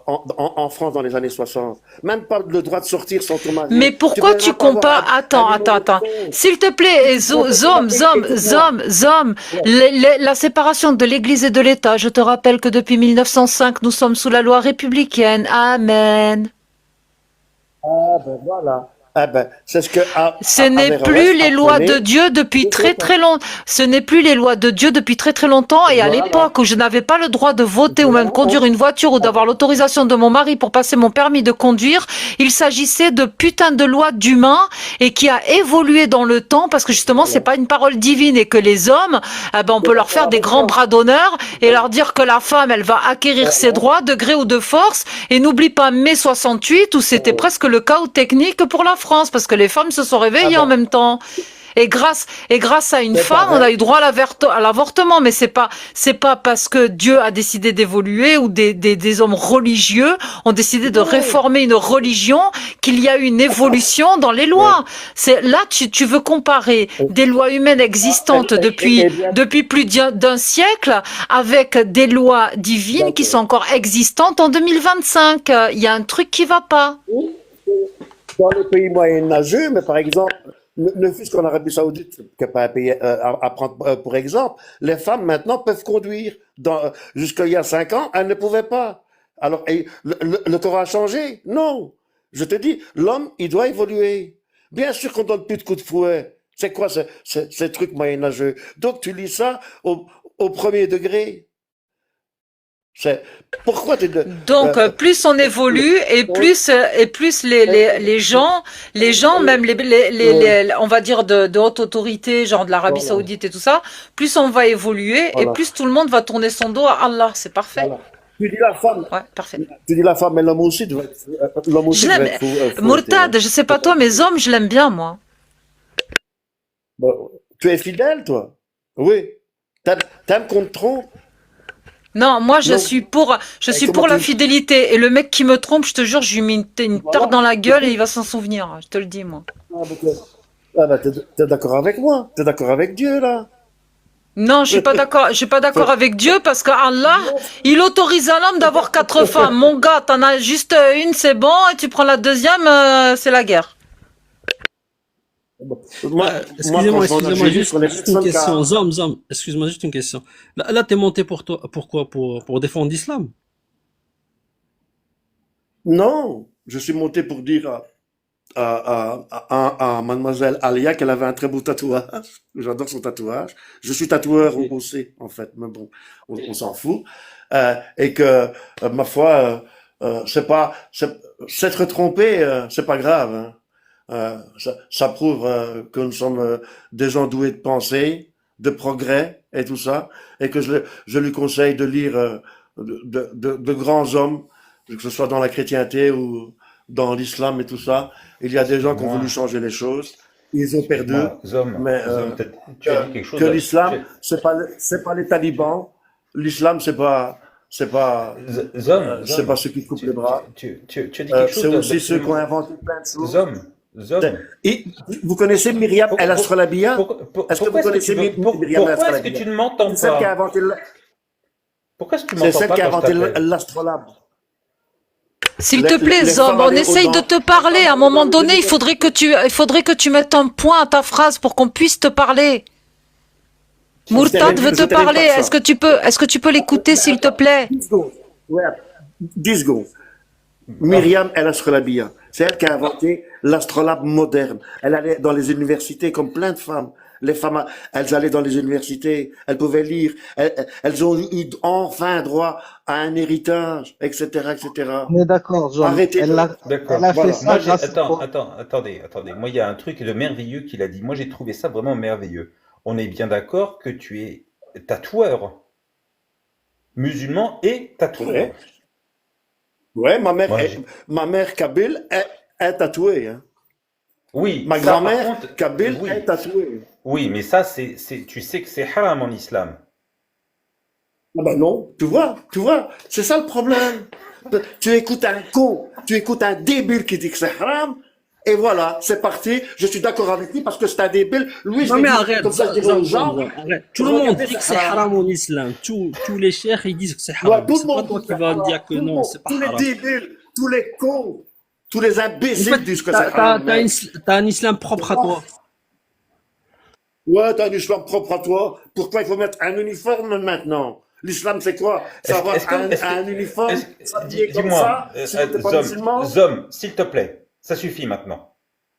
en France dans les années 60. Même pas le droit de sortir sans ton mari. Mais pourquoi pouvais tu même pas avoir compares? un numéro de Attends. compte. S'il te plaît, Zom, la séparation de l'Église et de l'État. Je te rappelle que depuis 1905, nous sommes sous la loi républicaine. Amen. Ah ben voilà. Ah ben, c'est ce que Ce n'est plus les lois de Dieu depuis très longtemps. Ce n'est plus les lois de Dieu depuis très longtemps. Et à Voilà. l'époque où je n'avais pas le droit de voter ou même de conduire une voiture ou d'avoir l'autorisation de mon mari pour passer mon permis de conduire, il s'agissait de putain de lois d'humains et qui a évolué dans le temps parce que justement c'est pas une parole divine et que les hommes, on peut leur faire des grands bras d'honneur et leur dire que la femme elle va acquérir ses droits de gré ou de force. Et n'oublie pas mai 68 où c'était presque le chaos technique pour la France parce que les femmes se sont réveillées en même temps. Et grâce à une femme, on a eu droit à l'avortement, mais c'est pas parce que Dieu a décidé d'évoluer ou des hommes religieux ont décidé de réformer une religion qu'il y a eu une évolution dans les lois. C'est là tu veux comparer des lois humaines existantes depuis plus d'un siècle avec des lois divines qui sont encore existantes en 2025. Il y a un truc qui va pas. dans les pays moyenâgeux, mais par exemple, ne fût-ce qu'en Arabie Saoudite, qui n'est pas un pays à prendre pour exemple, les femmes maintenant peuvent conduire. Jusqu'à il y a 5 ans, elles ne pouvaient pas. Alors, le Coran a changé? Non. Je te dis, l'homme, il doit évoluer. Bien sûr qu'on donne plus de coups de fouet. C'est quoi ces trucs moyenâgeux? Donc, tu lis ça au premier degré. Pourquoi Donc plus on évolue et plus les gens même on va dire de haute autorité genre de l'Arabie Saoudite et tout ça, plus on va évoluer et plus tout le monde va tourner son dos à Allah, c'est parfait. Voilà. Tu dis la femme. Ouais, parfait. Tu dis la femme, mais l'homme aussi doit être. Murtad, je sais pas toi, mes hommes, je l'aime bien moi. Bon, tu es fidèle, toi? Oui. T'aimes qu'on te trompe? Non, moi je suis pour la fidélité et le mec qui me trompe, je te jure, je lui mets une tarte dans la gueule et il va s'en souvenir, je te le dis moi. T'es d'accord avec moi? T'es d'accord avec Dieu là? Non, je suis pas d'accord avec Dieu parce que Allah, il autorise à l'homme d'avoir 4 femmes. Mon gars, t'en as juste une, c'est bon, et tu prends la deuxième, c'est la guerre. Excusez-moi, juste une question. Zom, excuse-moi, juste une question. Là, t'es monté pourquoi? Pour défendre l'islam? Non, je suis monté pour dire à mademoiselle Alia qu'elle avait un très beau tatouage. J'adore son tatouage. Je suis tatoueur aussi, en fait, mais bon, on s'en fout. Et que, ma foi, s'être trompé, c'est pas grave, hein. Ça prouve que nous sommes des gens doués de pensée, de progrès et tout ça, et que je lui conseille de lire de grands hommes, que ce soit dans la chrétienté ou dans l'islam et tout ça. Il y a des gens qui ont voulu changer les choses ils ont perdu. Mais tu as dit quelque chose. que l'islam, c'est pas les talibans. L'islam, c'est pas ceux qui coupent les bras. Tu as dit quelque chose. C'est aussi ceux qui ont inventé plein de choses. Zom. Et vous connaissez Myriam El Astrolabia? Est-ce que vous connaissez Myriam El Pourquoi est-ce que Astrolabia? tu ne m'entends C'est celle qui a pas? inventé Pourquoi est-ce que tu c'est m'entends celle pas qui a quand je inventé t'appelle? l'astrolabe. S'il te plaît, les Zom, femmes on allaient essaye au de bain. te parler. À un moment donné, il faudrait que tu mettes un point à ta phrase pour qu'on puisse te parler. Mourtad veut te parler. Est-ce que tu peux l'écouter, s'il te plaît? 10 secondes. Ouais, 10 secondes. Myriam El Astrolabia. C'est elle qui a inventé l'astrolabe moderne. Elle allait dans les universités comme plein de femmes. Les femmes, elles allaient dans les universités, elles pouvaient lire, elles ont eu enfin droit à un héritage, etc., etc. On est d'accord, Jean. Arrêtez de- D'accord. Elle a fait Voilà. ça Moi, grâce à quoi? attendez. Moi, il y a un truc de merveilleux qu'il a dit. Moi, j'ai trouvé ça vraiment merveilleux. On est bien d'accord que tu es tatoueur, musulman et tatoueur. Ouais. Ouais, Ouais. ma mère kabyle est tatouée, hein. Oui, Ma ça, par grand-mère contre, kabyle oui. est tatouée. Oui, mais ça, tu sais que c'est haram en islam. Ah bah non, tu vois, c'est ça le problème. Tu écoutes un con, tu écoutes un débile qui dit que c'est haram, et voilà, c'est parti, je suis d'accord avec lui parce que c'est un débile, lui je Non vais mais dire, arrête, comme ça je dirais aux gens, arrête. Tout le monde regardez, dit que c'est c'est haram. haram en islam. Tous les cheikhs ils disent que c'est Ouais, haram. tout le C'est pas monde toi dit qui que vas c'est dire haram, que tout le non, monde, c'est pas tous les haram. débiles, tous les cons, tous les En imbéciles fait, disent que c'est haram. t'as un islam propre à toi. Ouais, t'as un islam propre à toi, pourquoi il faut mettre un uniforme maintenant? L'islam c'est quoi? C'est avoir un uniforme, s'habiller comme Dis-moi, ça, si t'es pas musulman? Zom, s'il te plaît, ça suffit maintenant.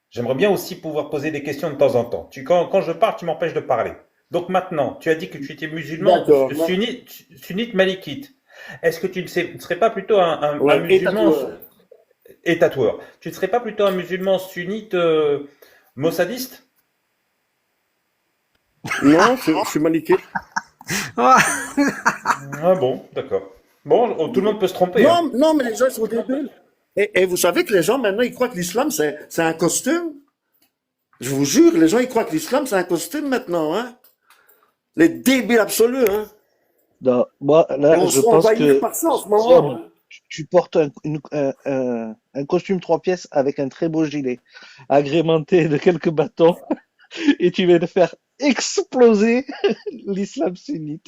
J'aimerais bien aussi pouvoir poser des questions de temps en temps. Quand je parle, tu m'empêches de parler. Donc maintenant, tu as dit que tu étais musulman D'accord. sunnite malikite. Est-ce que tu ne serais pas plutôt un Ouais, et musulman tatoueur. et tatoueur? Tu ne serais pas plutôt un musulman sunnite mossadiste? Non, je suis maliké. Ah bon, d'accord. Bon, tout le monde peut se tromper. Hein. Non, mais les gens ils sont débiles. Et vous savez que les gens maintenant ils croient que l'islam c'est un costume. Je vous jure, les gens ils croient que l'islam c'est un costume maintenant, hein. Les débiles absolus, hein. Non, moi, Et là, on je se fait pense envahir que par ça en ce moment. Zom, tu portes un costume 3 pièces avec un très beau gilet, agrémenté de quelques bâtons, et tu vas te faire exploser l'islam sunnite.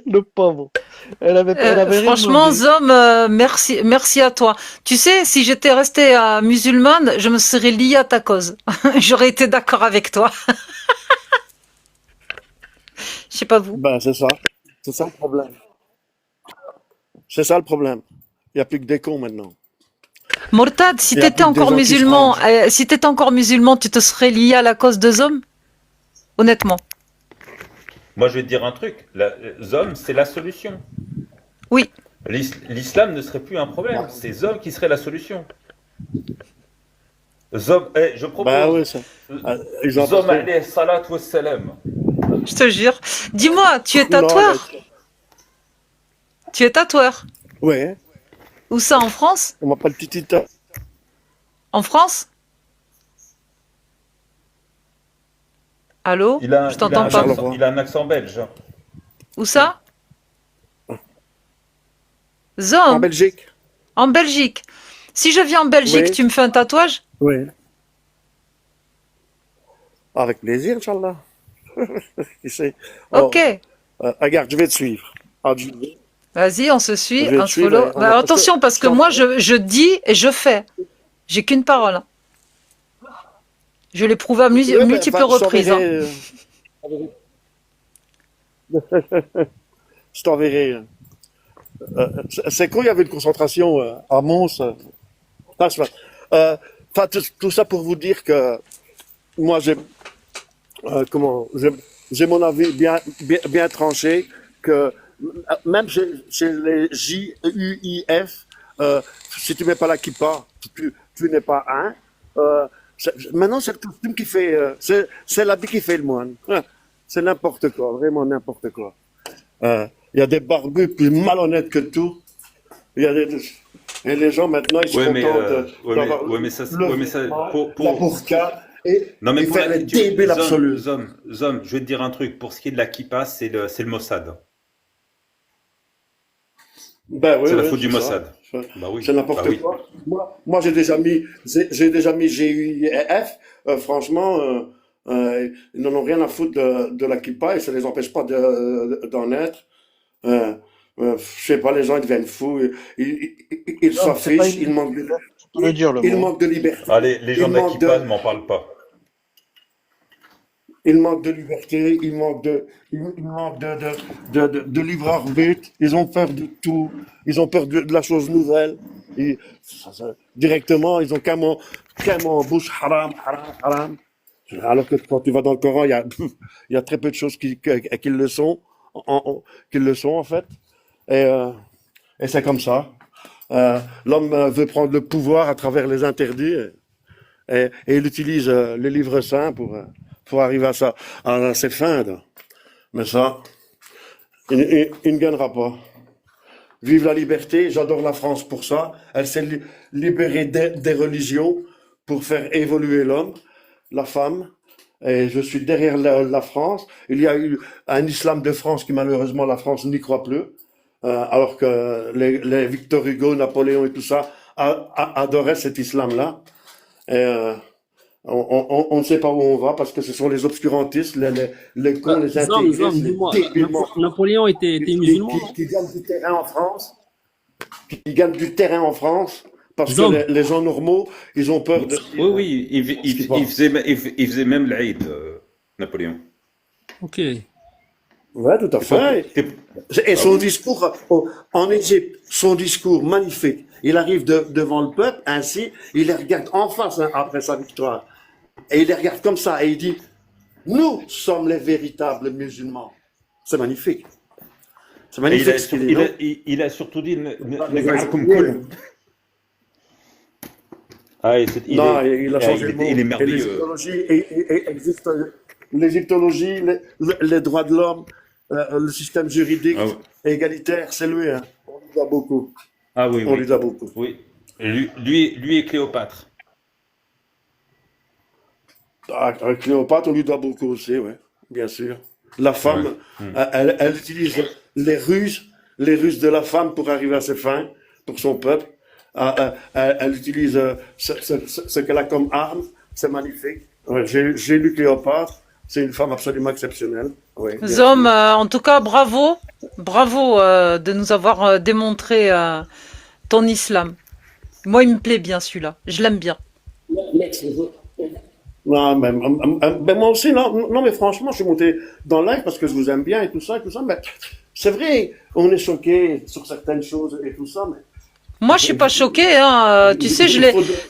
Le pauvre. Elle avait rien Franchement, demandé. Zom, merci à toi. Tu sais, si j'étais restée musulmane, je me serais liée à ta cause. J'aurais été d'accord avec toi. Je sais pas vous. Ben c'est ça. C'est ça le problème. C'est ça le problème. Il n'y a plus que des cons maintenant. Mourtad, si Il y a t'étais plus que des encore gens qui se musulman, rangent. si t'étais encore musulman, tu te serais lié à la cause de Zom? Honnêtement. Moi, je vais te dire un truc. Zom, c'est la solution. Oui. L'islam ne serait plus un problème. C'est Zom qui serait la solution. Zom, je propose. Bah oui, ça. Ils ont Zom apporté. alayhi salat wa salam. Je te jure. Dis-moi, tu es Non, tatoueur? Tu es tatoueur? Ouais, Où ça, en France? on m'appelle Titita. En France? Allô? Je t'entends pas. Il a un accent belge. Où ça? En Zom, Belgique. en Belgique. Si je viens en Belgique, Oui. tu me fais un tatouage? Oui. Avec plaisir, Inch'Allah. Qui sait? Oh, Ok. regarde, je vais te suivre. Ah, je- Vas-y, on se suit, Je vais on te se suivre, follow. ouais. Bah, attention, parce que moi, je dis et je fais. J'ai qu'une parole. hein. Je l'ai prouvé à Ouais, ben, multiples enfin, reprises. hein. Je t'enverrai. C'est quand il y avait une concentration à Mons. Enfin, tout ça pour vous dire que moi, j'ai mon avis bien tranché que même chez les JUIF, si tu mets pas la kippa, tu n'es pas un. Maintenant, c'est le costume qui fait, c'est l'habit qui fait le moine. C'est n'importe quoi, vraiment n'importe quoi. Il y a des barbus plus malhonnêtes que tout. Il y a des, Et les gens, maintenant, ils se contentent ouais, mais ça, la burqa non, mais et faire les débiles absolus. Zom, je vais te dire un truc. Pour ce qui est de la kippa, c'est le Mossad. Ben oui, C'est la oui, faute du c'est ça. Mossad. Bah oui. C'est n'importe Bah oui. quoi. Moi, j'ai déjà mis GUIF. Franchement, ils n'en ont rien à foutre de la kippa et ça les empêche pas d'en être. Je sais pas, les gens ils deviennent fous, ils Non, c'est pas s'affichent, une... Tu peux le dire, le ils mot. manquent de liberté. Allez, les gens Ils de la manquent kippa de, ne m'en parlent pas. ils manquent de liberté, ils manquent de libre arbitre, ils ont peur de tout, ils ont peur de la chose nouvelle. Directement, ils ont qu'un mot en bouche, haram, haram, haram. Alors que quand tu vas dans le Coran, il y a très peu de choses qui le sont, qui le sont en fait. Et c'est comme ça. L'homme veut prendre le pouvoir à travers les interdits et il utilise les livres saints pour arriver à ses fins. Mais ça, il ne gagnera pas. Vive la liberté, j'adore la France pour ça. Elle s'est libérée des religions pour faire évoluer l'homme, la femme. Et je suis derrière la France. Il y a eu un islam de France qui malheureusement la France n'y croit plus. Alors que les Victor Hugo, Napoléon et tout ça adoraient cet islam-là. Et on ne sait pas où on va parce que ce sont les obscurantistes, les cons, les intégrés, les dis-moi, débiles Napoléon était musulman, non? qui gagnent du terrain en France, qui gagnent du terrain en France parce Zom, que les gens normaux, ils ont peur de Oui, ce qui passe. il faisait même l'Aïd, Napoléon. ok. Ouais, tout à fait. Et son discours en Égypte, son discours magnifique. Il arrive devant le peuple, ainsi, il les regarde en face après sa victoire. Et il les regarde comme ça et il dit, nous sommes les véritables musulmans. C'est magnifique. C'est Et magnifique ce qu'il dit, non? il a surtout dit Non, il a changé le mot. il est Et merveilleux. l'égyptologie, les droits de l'homme, le système juridique Ah, oui. égalitaire, c'est lui. Hein. On lui doit beaucoup. Ah oui, On lui doit beaucoup. oui. Lui et Cléopâtre. À Cléopâtre, on lui doit beaucoup aussi, ouais, bien sûr. La femme, elle utilise les ruses de la femme pour arriver à ses fins, pour son peuple. Elle utilise ce qu'elle a comme arme, c'est magnifique. Ouais, j'ai lu Cléopâtre, c'est une femme absolument exceptionnelle. Oui, bien sûr. Zom, en tout cas, bravo. Bravo de nous avoir démontré ton islam. Moi, il me plaît bien celui-là. Je l'aime bien. Non, mais moi aussi, non, mais franchement, je suis monté dans le live parce que je vous aime bien et tout ça, mais c'est vrai, on est choqué sur certaines choses et tout ça, mais Moi, je suis pas choquée. Hein. Tu sais,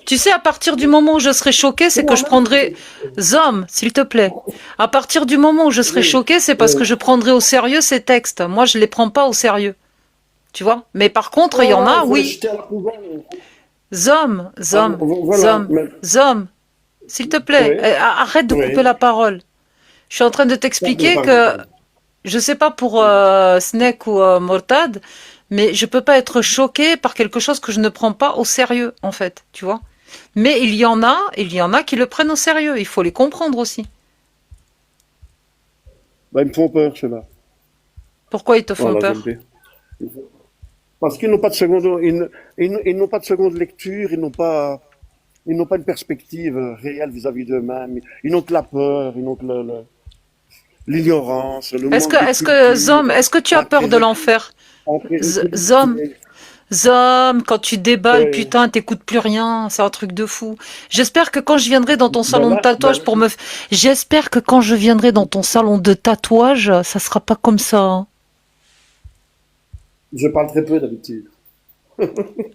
tu sais, à partir du moment où je serai choquée, c'est que je prendrai. Zom, s'il te plaît. À partir du moment où je serai choquée, c'est parce que je prendrai au sérieux ces textes. Moi, je les prends pas au sérieux. Tu vois? Mais par contre, il y en a, oui. Zom, s'il te plaît, arrête de couper la parole. Je suis en train de t'expliquer que, je sais pas pour Snake ou Mortad, mais je peux pas être choquée par quelque chose que je ne prends pas au sérieux, en fait, tu vois. Mais il y en a qui le prennent au sérieux. Il faut les comprendre aussi. ils me font peur, ceux-là. Pourquoi ils te font Voilà, peur? Parce qu'ils n'ont pas de seconde, ils n'ont pas de seconde lecture, ils n'ont pas une perspective réelle vis-à-vis d'eux-mêmes. Ils n'ont que la peur, ils n'ont que l'ignorance, le manque de culture. Zom, est-ce que tu as peur de l'enfer? Zom, quand tu déballes, putain, t'écoutes plus rien, c'est un truc de fou. J'espère que quand je viendrai dans ton salon de tatouage j'espère que quand je viendrai dans ton salon de tatouage, ça sera pas comme ça. Hein. Je parle très peu d'habitude.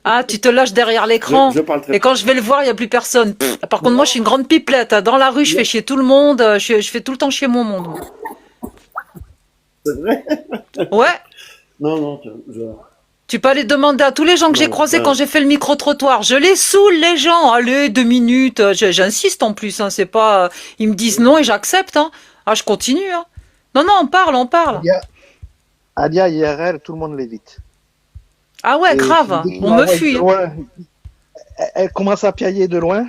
Ah, tu te lâches derrière l'écran. Je parle très Et quand je vais le voir, il n'y a plus personne. Par contre, moi, je suis une grande pipelette. Dans la rue, je fais chier tout le monde. Je fais tout le temps chier mon monde. Moi. C'est vrai? Ouais. Non, Tu peux aller demander à tous les gens que j'ai croisés quand j'ai fait le micro-trottoir. Je les saoule, les gens. Allez, 2 minutes. J'insiste en plus. Hein, c'est pas. Ils me disent non et j'accepte. Hein. Ah, je continue. Hein. Non, on parle. Adia IRL, tout le monde l'évite. Ah ouais, Et grave, dès qu'il on la me voit de fuit. loin, elle commence à piailler de loin.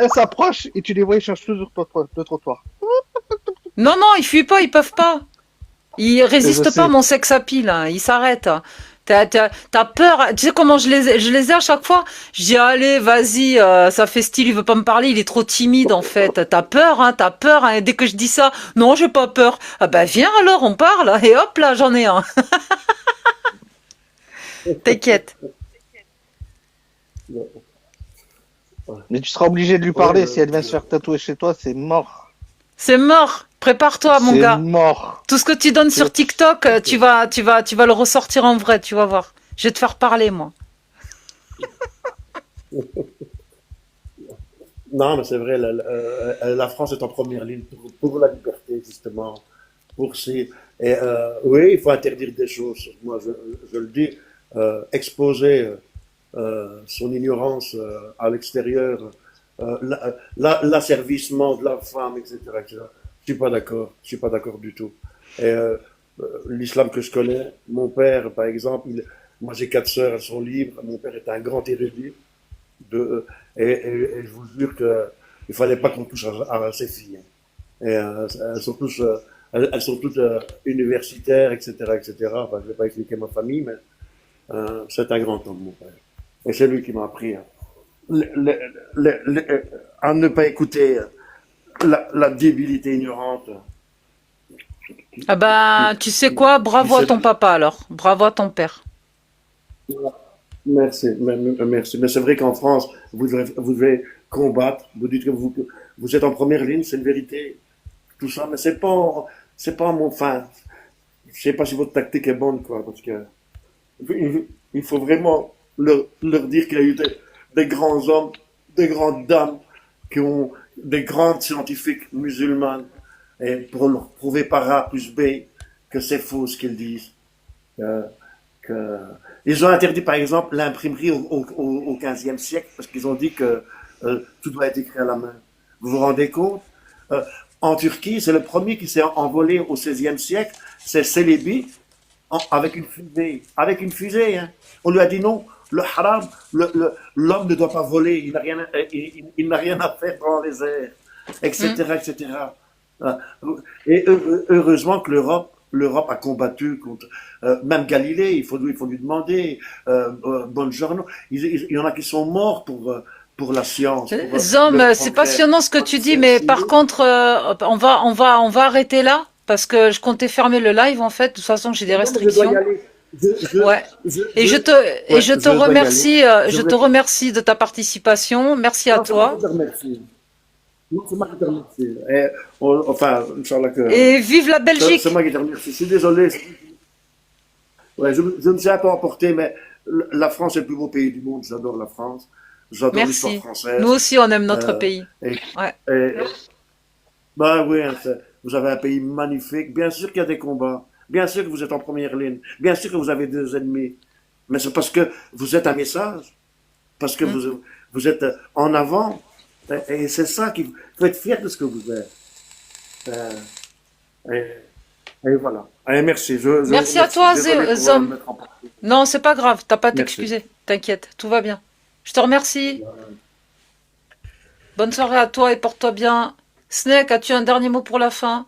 Elle s'approche et tu les vois, ils changent toujours de trottoir. Non, non, ils fuient pas, ils peuvent pas. Ils Et je résistent pas, sais. mon sex appeal, hein. Ils s'arrêtent. T'as peur. Tu sais comment je les ai à chaque fois? Je dis, allez, vas-y, ça fait style, il veut pas me parler, il est trop timide, en fait. T'as peur, hein. Et dès que je dis ça, non, j'ai pas peur. Ah bah, viens alors, on parle. Et hop là, j'en ai un. T'inquiète. Mais tu seras obligé de lui parler. Si elle vient se faire tatouer chez toi, c'est mort. C'est mort. Prépare-toi, mon C'est gars. mort. Tout ce que tu donnes sur TikTok, tu vas le ressortir en vrai, tu vas voir. Je vais te faire parler, moi. Non, mais c'est vrai, la France est en première ligne pour la liberté, justement. Pour ces, et, oui, il faut interdire des choses. Moi, je le dis, exposer son ignorance à l'extérieur, l'asservissement de la femme, etc., etc. Je suis pas d'accord. Je suis pas d'accord du tout. Et l'islam que je connais, mon père, par exemple, moi j'ai 4 sœurs, elles sont libres. Mon père est un grand érudit. De, et je vous jure que il fallait pas qu'on touche à ces filles. Et elles sont toutes universitaires, etc., etc. Enfin, je vais pas expliquer ma famille, mais c'est un grand homme, mon père. Et c'est lui qui m'a appris à ne pas écouter la débilité ignorante. Ah bah, tu sais quoi? Qui Bravo à sait- ton papa, alors. Bravo à ton père. Merci, merci. Mais c'est vrai qu'en France, vous devez combattre. Vous dites que vous êtes en première ligne, c'est une vérité. Tout ça, mais c'est pas mon, enfin, je sais pas si votre tactique est bonne, quoi, parce que il faut vraiment leur dire qu'il y a eu des grands hommes, des grandes dames qui ont des grandes scientifiques musulmanes et pour leur prouver par A plus B que c'est faux ce qu'ils disent. Que, que- Ils ont interdit par exemple l'imprimerie au 15e siècle parce qu'ils ont dit que tout doit être écrit à la main. Vous vous rendez compte? Euh, En Turquie, c'est le premier qui s'est envolé au 16e siècle, c'est Célébi, avec une fusée. Avec une fusée, hein. On lui a dit non, le haram, l'homme ne doit pas voler, il n'a rien à faire dans les airs, Hmm. etc., etc. Euh, Et heureusement que l'Europe a combattu contre, même Galilée, il faut lui demander, Bongiorno, il y en a qui sont morts pour la science, pour Zom, le c'est progrès. passionnant ce que tu dis, mais par contre, on va arrêter là parce que je comptais fermer le live en fait. De toute façon, j'ai des Non, mais je dois y restrictions. aller. Je, je, Ouais. je, Et je, je te je dois y aller. remercie, Je je te vais... remercie de ta participation. Merci à Non, c'est moi qui toi. te remercie. Non, c'est moi qui te remercie. Enfin, Inch'Allah que... Et vive la C'est Belgique. moi qui te remercie. Je suis désolé. Ouais, je me suis un peu emporté, mais la France est le plus beau pays du monde. J'adore la France. J'adore l'histoire Merci. Nous française. aussi, on aime notre Euh, pays. et, Ouais. et, bah oui, hein, vous avez un pays magnifique. Bien sûr qu'il y a des combats. Bien sûr que vous êtes en première ligne. Bien sûr que vous avez des ennemis. Mais c'est parce que vous êtes un message. Parce que Hmm. vous êtes en avant. Et c'est ça qu'il faut être fier de ce que vous êtes. Euh, et voilà. Allez, merci. Merci à Merci. toi, Désolé pour Zom. mettre en partie. Non, c'est pas grave. T'as pas à Merci. t'excuser. T'inquiète. Tout va bien. Je te remercie. Bonne soirée à toi et porte-toi bien. Snake, as-tu un dernier mot pour la fin?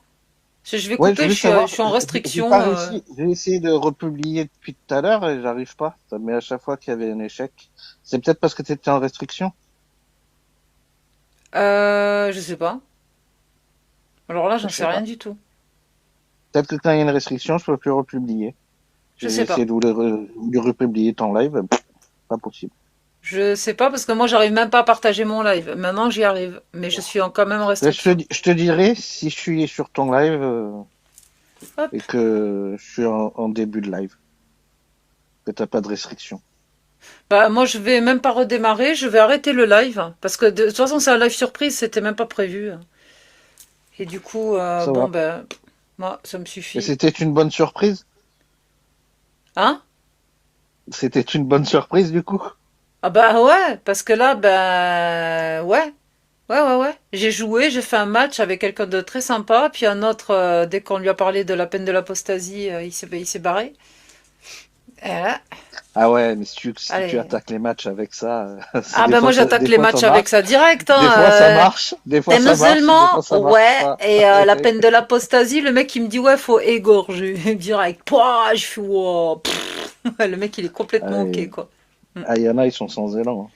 Je vais Ouais, je couper, veux savoir. je suis en J'ai restriction. pas réussi. J'ai essayé de republier depuis tout à l'heure et j'arrive pas. Ça met à chaque fois qu'il y avait un échec. C'est peut-être parce que tu étais en restriction. Je sais pas. Alors là, j'en Je sais sais rien pas. du tout. Peut-être que quand il y a une restriction, je peux plus republier. Je J'ai sais essayé pas. de vous le republier ton live. Pas possible. Je sais pas parce que moi, j'arrive même pas à partager mon live. Maintenant, j'y arrive. Mais je suis quand même en Là, restriction. je te dirai si je suis sur ton live Hop. et que je suis en début de live. Que t'as pas de restriction. Bah, moi, je vais même pas redémarrer. Je vais arrêter le live. Parce que de toute façon, c'est un live surprise. C'était même pas prévu. Et du coup, Ça bon, va. ben, moi, ça me Et suffit. c'était une bonne surprise? Hein? C'était une bonne surprise du coup? Ah bah ouais, parce que là, ben, ouais. Ouais. J'ai joué, j'ai fait un match avec quelqu'un de très sympa, puis un autre, dès qu'on lui a parlé de la peine de l'apostasie, il s'est barré. Eh, Ah ouais, mais si tu allez. attaques les matchs avec ça, Ah des ben fois moi j'attaque les matchs avec ça direct. des fois ça marche, des fois T'es ça marche, des musulman? fois ça marche Ouais. pas. Et la peine de l'apostasie, le mec il me dit ouais faut égorger direct. Pouah, je suis wow, pff. Le mec il est complètement ok quoi. Ah, il y en a, ils sont sans élan.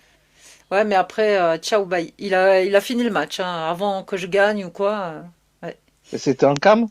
Ouais mais après ciao bye. Il a fini le match hein, avant que je gagne ou quoi. Ouais. Et c'était en cam?